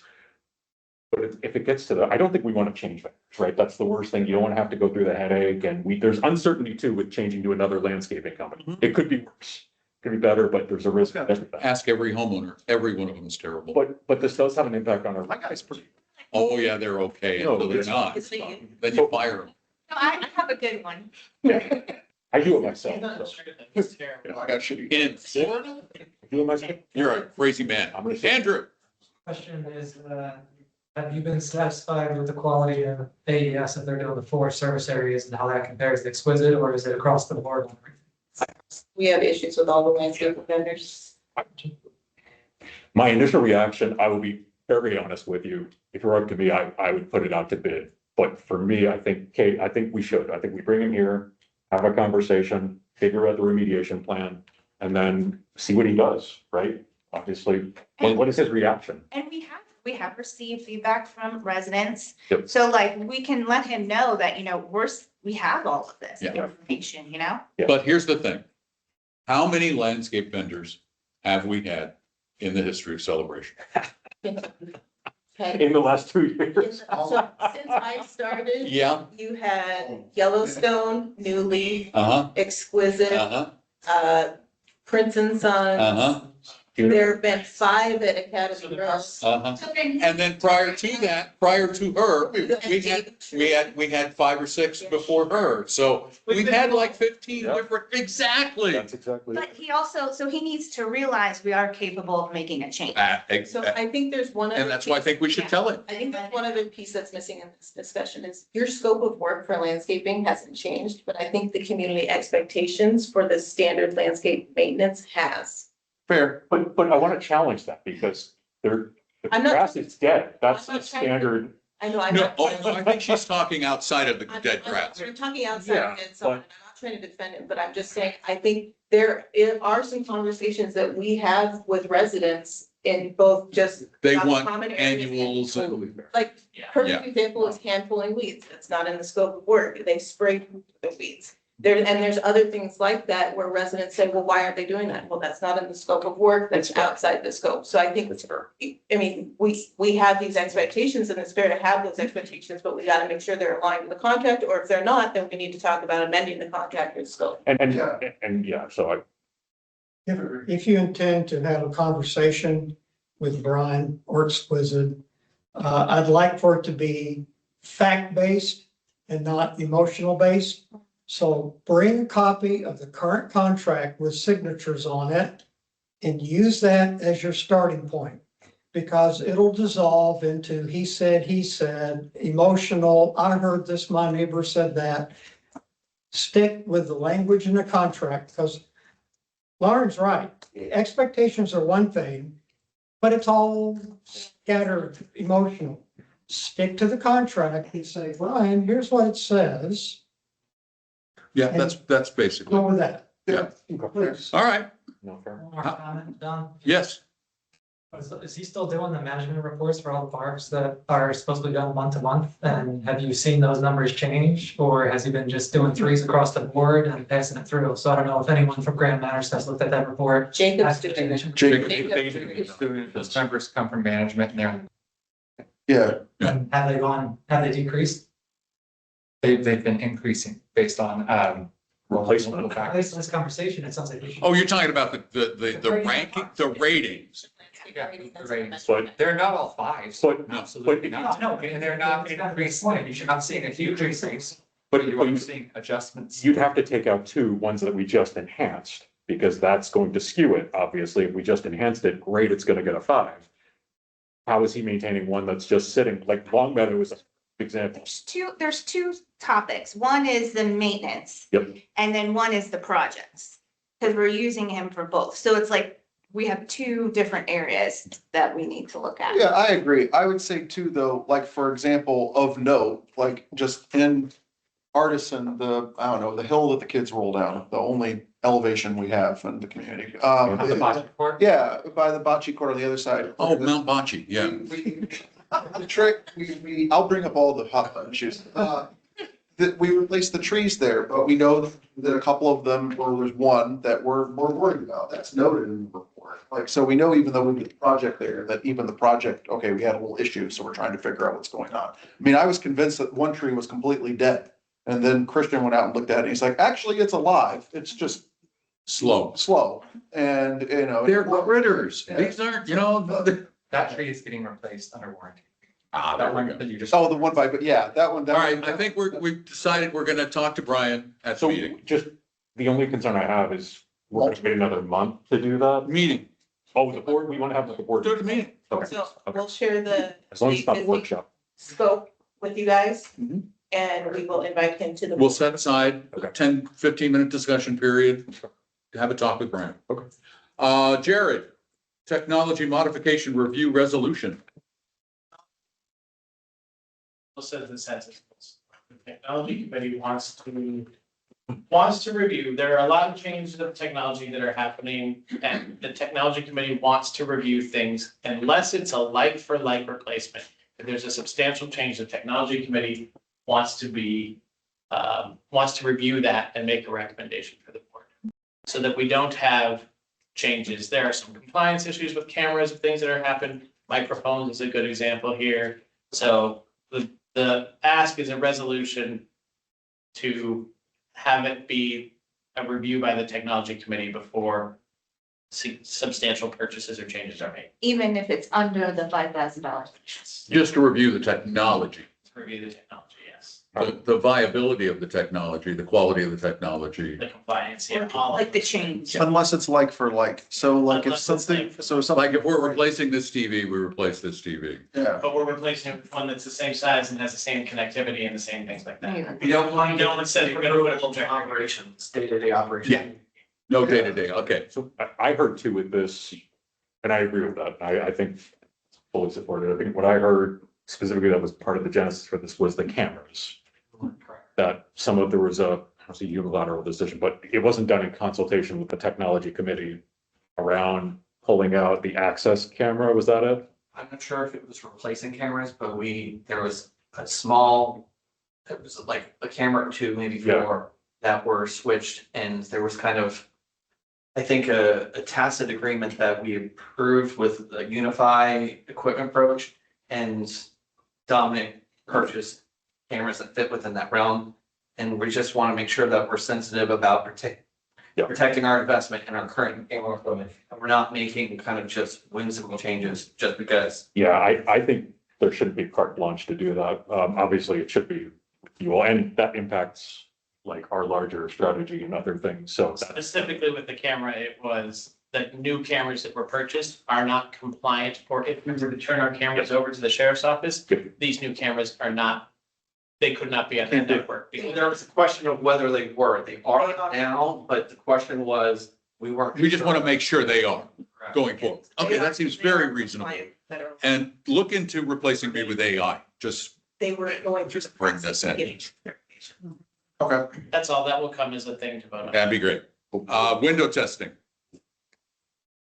But if it gets to I don't think we want to change that, right? That's the worst thing. You don't want to have to go through the headache, and there's uncertainty too with changing to another landscaping company. It could be worse, could be better, but there's a risk of everything. Ask every homeowner. Every one of them is terrible. But this does have an impact on our. My guy's pretty. Oh, yeah, they're okay. No, Until they're it's not. It's you. Then you fire them. No, I have a good one. I do it myself. So. It's terrible. I got shitty. In Florida, I do it myself. you're a crazy man. Andrew. Question is, have you been satisfied with the quality of AES that they're doing the 4 service areas and how that compares to Exquisite, or is it across the board? We have issues with all the landscape vendors. My initial reaction, I will be very honest with you. If it were up to me, I would put it out to bid. But for me, I think, Kate, I think we should. I think we bring him here, have a conversation, figure out the remediation plan, and then see what he does, right? Obviously, what is his reaction? And we have received feedback from residents. Yep. So like, we can let him know that, we have all of this Yeah. information, Yeah. But here's the thing. How many landscape vendors have we had in the history of Celebration? Okay. In the last 2 years. So since I started. Yeah. You had Yellowstone, New Leaf, Uh-huh, Exquisite, uh-huh, Prince and Sons. uh-huh, There have been 5 at Academy Row. uh-huh. And then prior to her, we had 5 or 6 before her. So we've had like 15 Yeah. different, exactly. That's exactly. But he needs to realize we are capable of making a change. So I think there's one other. And that's why I think we should tell him. I think that's one other piece that's missing in this discussion is your scope of work for landscaping hasn't changed, but I think the community expectations for the standard landscape maintenance has. Fair, but I want to challenge that because the I'm not- grass is dead. That's I'm the not trying to- standard. I know, I'm No, not. I think she's talking outside of the dead grass. I'm talking outside Yeah, of dead zone, and I'm not trying to defend it, but I'm just saying, I think there are some conversations that we have with residents in both just. They about want common areas and annuals and, Totally fair. Like, Yeah. perfect example is hand pulling weeds. That's not in the scope of work. They spray the weeds. There's other things like that where residents say, well, why aren't they doing that? Well, that's not in the scope of work. That's outside the scope. So I think, we have these expectations and it's fair to have those expectations, but we gotta make sure they're aligned with the contract, or if they're not, then we need to talk about amending the contract or scope. And yeah, so If you intend to have a conversation with Brian or Exquisite, I'd like for it to be fact-based and not emotional-based. So bring a copy of the current contract with signatures on it and use that as your starting point. Because it'll dissolve into he said, emotional, I heard this, my neighbor said that. Stick with the language in the contract, because Lauren's right. Expectations are one thing, but it's all scattered emotional. Stick to the contract and say, Brian, here's what it says. yeah, that's basically, Go with that. yeah. Please. All right, no fair. One more comment, Don. yes. Is he still doing the management reports for all the parks that are supposed to be done month to month? And have you seen those numbers change? Or has he been just doing threes across the board and passing it through? So I don't know if anyone from Grand Matters has looked at that report. Jacob's doing it. Those numbers come from management and they're, Yeah, And have they decreased? they've been increasing based on, Replacement. Based on this conversation, it sounds like we should. Oh, you're talking about the ranking, the ratings. Yeah, ratings. But, They're not all fives. but, Absolutely not. No, and they're not increasing. You're not seeing a huge increase. but You're seeing adjustments. you'd have to take out two ones that we just enhanced, because that's going to skew it, obviously. If we just enhanced it, great, it's gonna get a 5. How is he maintaining one that's just sitting, like Long Meadow is an example. There's two topics. One is the maintenance. Yep. And then one is the projects, because we're using him for both. So it's like, we have two different areas that we need to look at. yeah, I agree. I would say too, though, like, for example, of note, like just in Artisan, I don't know, the hill that the kids roll down, the only elevation we have in the community. The budget report? Yeah, by the bocce court on the other side. Oh, Mount Bocce, yeah. The trick, I'll bring up all the hot button issues. That we replaced the trees there, but we know that a couple of them, or there's one that we're worried about. That's noted in the report. Like, so we know even though we did the project there, that even the project, okay, we had a little issue, so we're trying to figure out what's going on. I mean, I was convinced that one tree was completely dead. And then Christian went out and looked at it. He's like, actually, it's alive. It's just slow. And, you know. They're critters. These aren't, you know. That tree is getting replaced under warranty. Ah, That there we one go. that you just. Oh, the one by, but yeah, that one. All right, I think we've decided we're gonna talk to Brian at the So meeting. just, the only concern I have is we're gonna wait another month to do that. Meeting, Oh, the board, we want to have like a board. do the meeting. Okay, So okay. we'll share the As long as it's not a workshop. scope with you guys Mhm. and we will invite him to the. We'll set aside a Okay. 10, 15-minute discussion period to have a talk with Brian. Okay. Jared, technology modification review resolution. Says this has the technology committee wants to review. There are a lot of changes of technology that are happening, and the technology committee wants to review things unless it's a like for like replacement. If there's a substantial change, the technology committee wants to review that and make a recommendation for the board, so that we don't have changes. There are some compliance issues with cameras and things that are happening. Microphones is a good example here. So the ask is a resolution to have it be a review by the technology committee before substantial purchases or changes are made. Even if it's under the $5,000. Just to review the technology, To review the technology, yes. the viability of the technology, the quality of the technology. The compliance, yeah. all of Like the it. change. Unless it's like for like, so like if Unless it's something, like for- so something, Like if we're replacing this TV, we replace this TV. yeah. But we're replacing it with one that's the same size and has the same connectivity and the same things like that. You don't mind. No one said we're gonna put a projector. Operations, day-to-day operations. Yeah. No day-to-day, okay. So I heard too with this, and I agree with that. I think fully supported. I think what I heard specifically that was part of the genesis for this was the cameras. That there was a unilateral decision, but it wasn't done in consultation with the technology committee around pulling out the access camera. Was that it? I'm not sure if it was replacing cameras, but there was a small, it was like a camera or two, maybe Yeah. 4, that were switched, and there was kind of, I think, a tacit agreement that we approved with the Unify equipment approach, and Dominic purchased cameras that fit within that realm. And we just want to make sure that we're sensitive about protecting our investment in our current camera equipment. And we're not making kind of just whimsical changes just because. Yeah, I think there shouldn't be carte blanche to do that. Obviously, it should be you all, and that impacts like our larger strategy and other things. So Specifically with the camera, it was the new cameras that were purchased are not compliant, or if we were to turn our cameras over to the sheriff's office, these new cameras are not, they could not be on that network. because There was a question of whether they were. They are now, but the question was, we weren't. We just want to make sure they are going forward. Okay, that seems very reasonable. And look into replacing me with AI, just They were going through. bring this in. Okay. That's all, that will come as a thing to vote on. That'd be great. Window testing.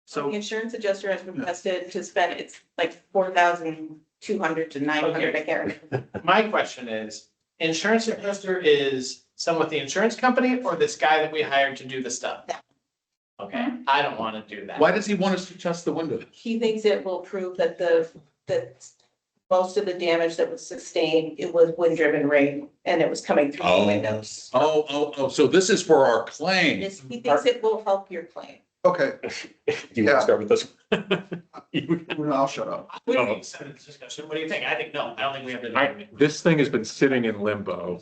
So The insurance adjuster has requested to spend, it's like 4,200 to 900, I can't remember. My question is, insurance adjuster is someone with the insurance company or this guy that we hired to do the stuff? Okay, I don't want to do that. Why does he want us to test the window? He thinks it will prove that that most of the damage that was sustained, it was wind-driven rain and it was coming through the windows. So this is for our claim. He thinks it will help your claim. okay, Do you want to start with this? I'll shut up. We don't need to send this discussion. What do you think? I think no. I don't think we have to. This thing has been sitting in limbo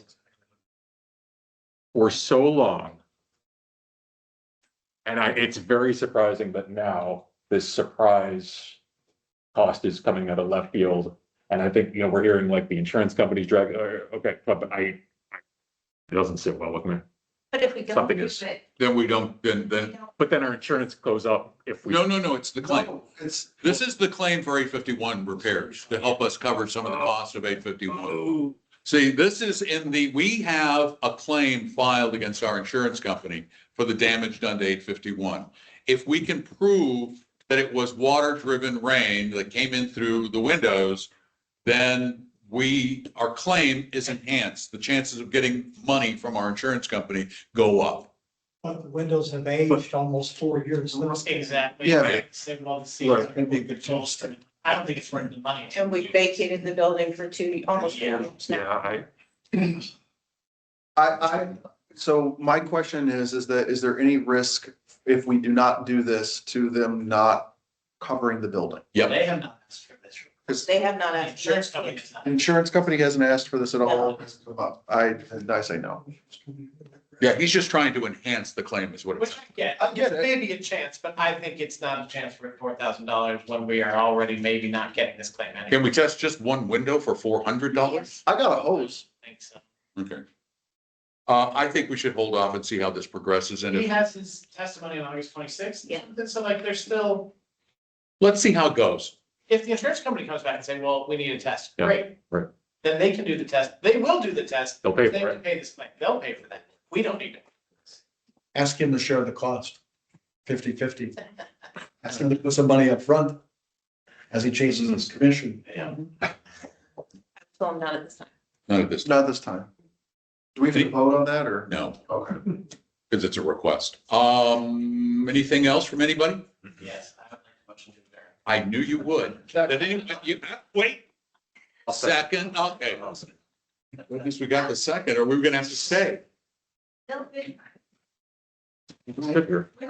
for so long. And it's very surprising that now this surprise cost is coming out of left field. And I think, we're hearing like the insurance companies drag, okay, but it doesn't sit well with me. But if we don't Something do is- it, Then we don't, then, But then our insurance goes up if we. no, it's the claim. No, it's, This is the claim for 851 repairs to help us cover some of the costs of 851. See, this is we have a claim filed against our insurance company for the damage done to 851. If we can prove that it was water-driven rain that came in through the windows, then our claim is enhanced. The chances of getting money from our insurance company go up. But the windows have aged almost 4 years. Exactly. Yeah. Right. Same all the seats. Right, it'd be a good chance. I don't think it's worth the money. And we vacated the building for almost 2 years now. so my question is there any risk if we do not do this to them not covering the building? Yep. They have not asked for this. Because They have not The asked. insurance company has not. insurance company hasn't asked for this at all. I say no. Yeah, he's just trying to enhance the claim is what Which it's. I get. I get it. Maybe a chance, but I think it's not a chance for $4,000 when we are already maybe not getting this claim anyway. Can we test just one window for $400? I got a hose. I think so. Okay. I think we should hold off and see how this progresses and He if, has his testimony on August 26th. Yeah. So like, there's still, let's see how it goes. if the insurance company comes back and say, well, we need a test, Yeah, great. right. Then they can do the test. They will do the test. They'll pay They for can it. pay this claim. They'll pay for that. We don't need to. Ask him to share the cost, 50-50. Ask him to put some money up front as he chases his commission. Yeah. So I'm not at this time. None of this, Not this time. Do we have to vote on that or? no, Okay. because it's a request. Anything else from anybody? Yes, I would like a motion to adjourn. I knew you would. Did wait. Second, okay. At least we got the second, or we were gonna have to stay. no, good. Sit here.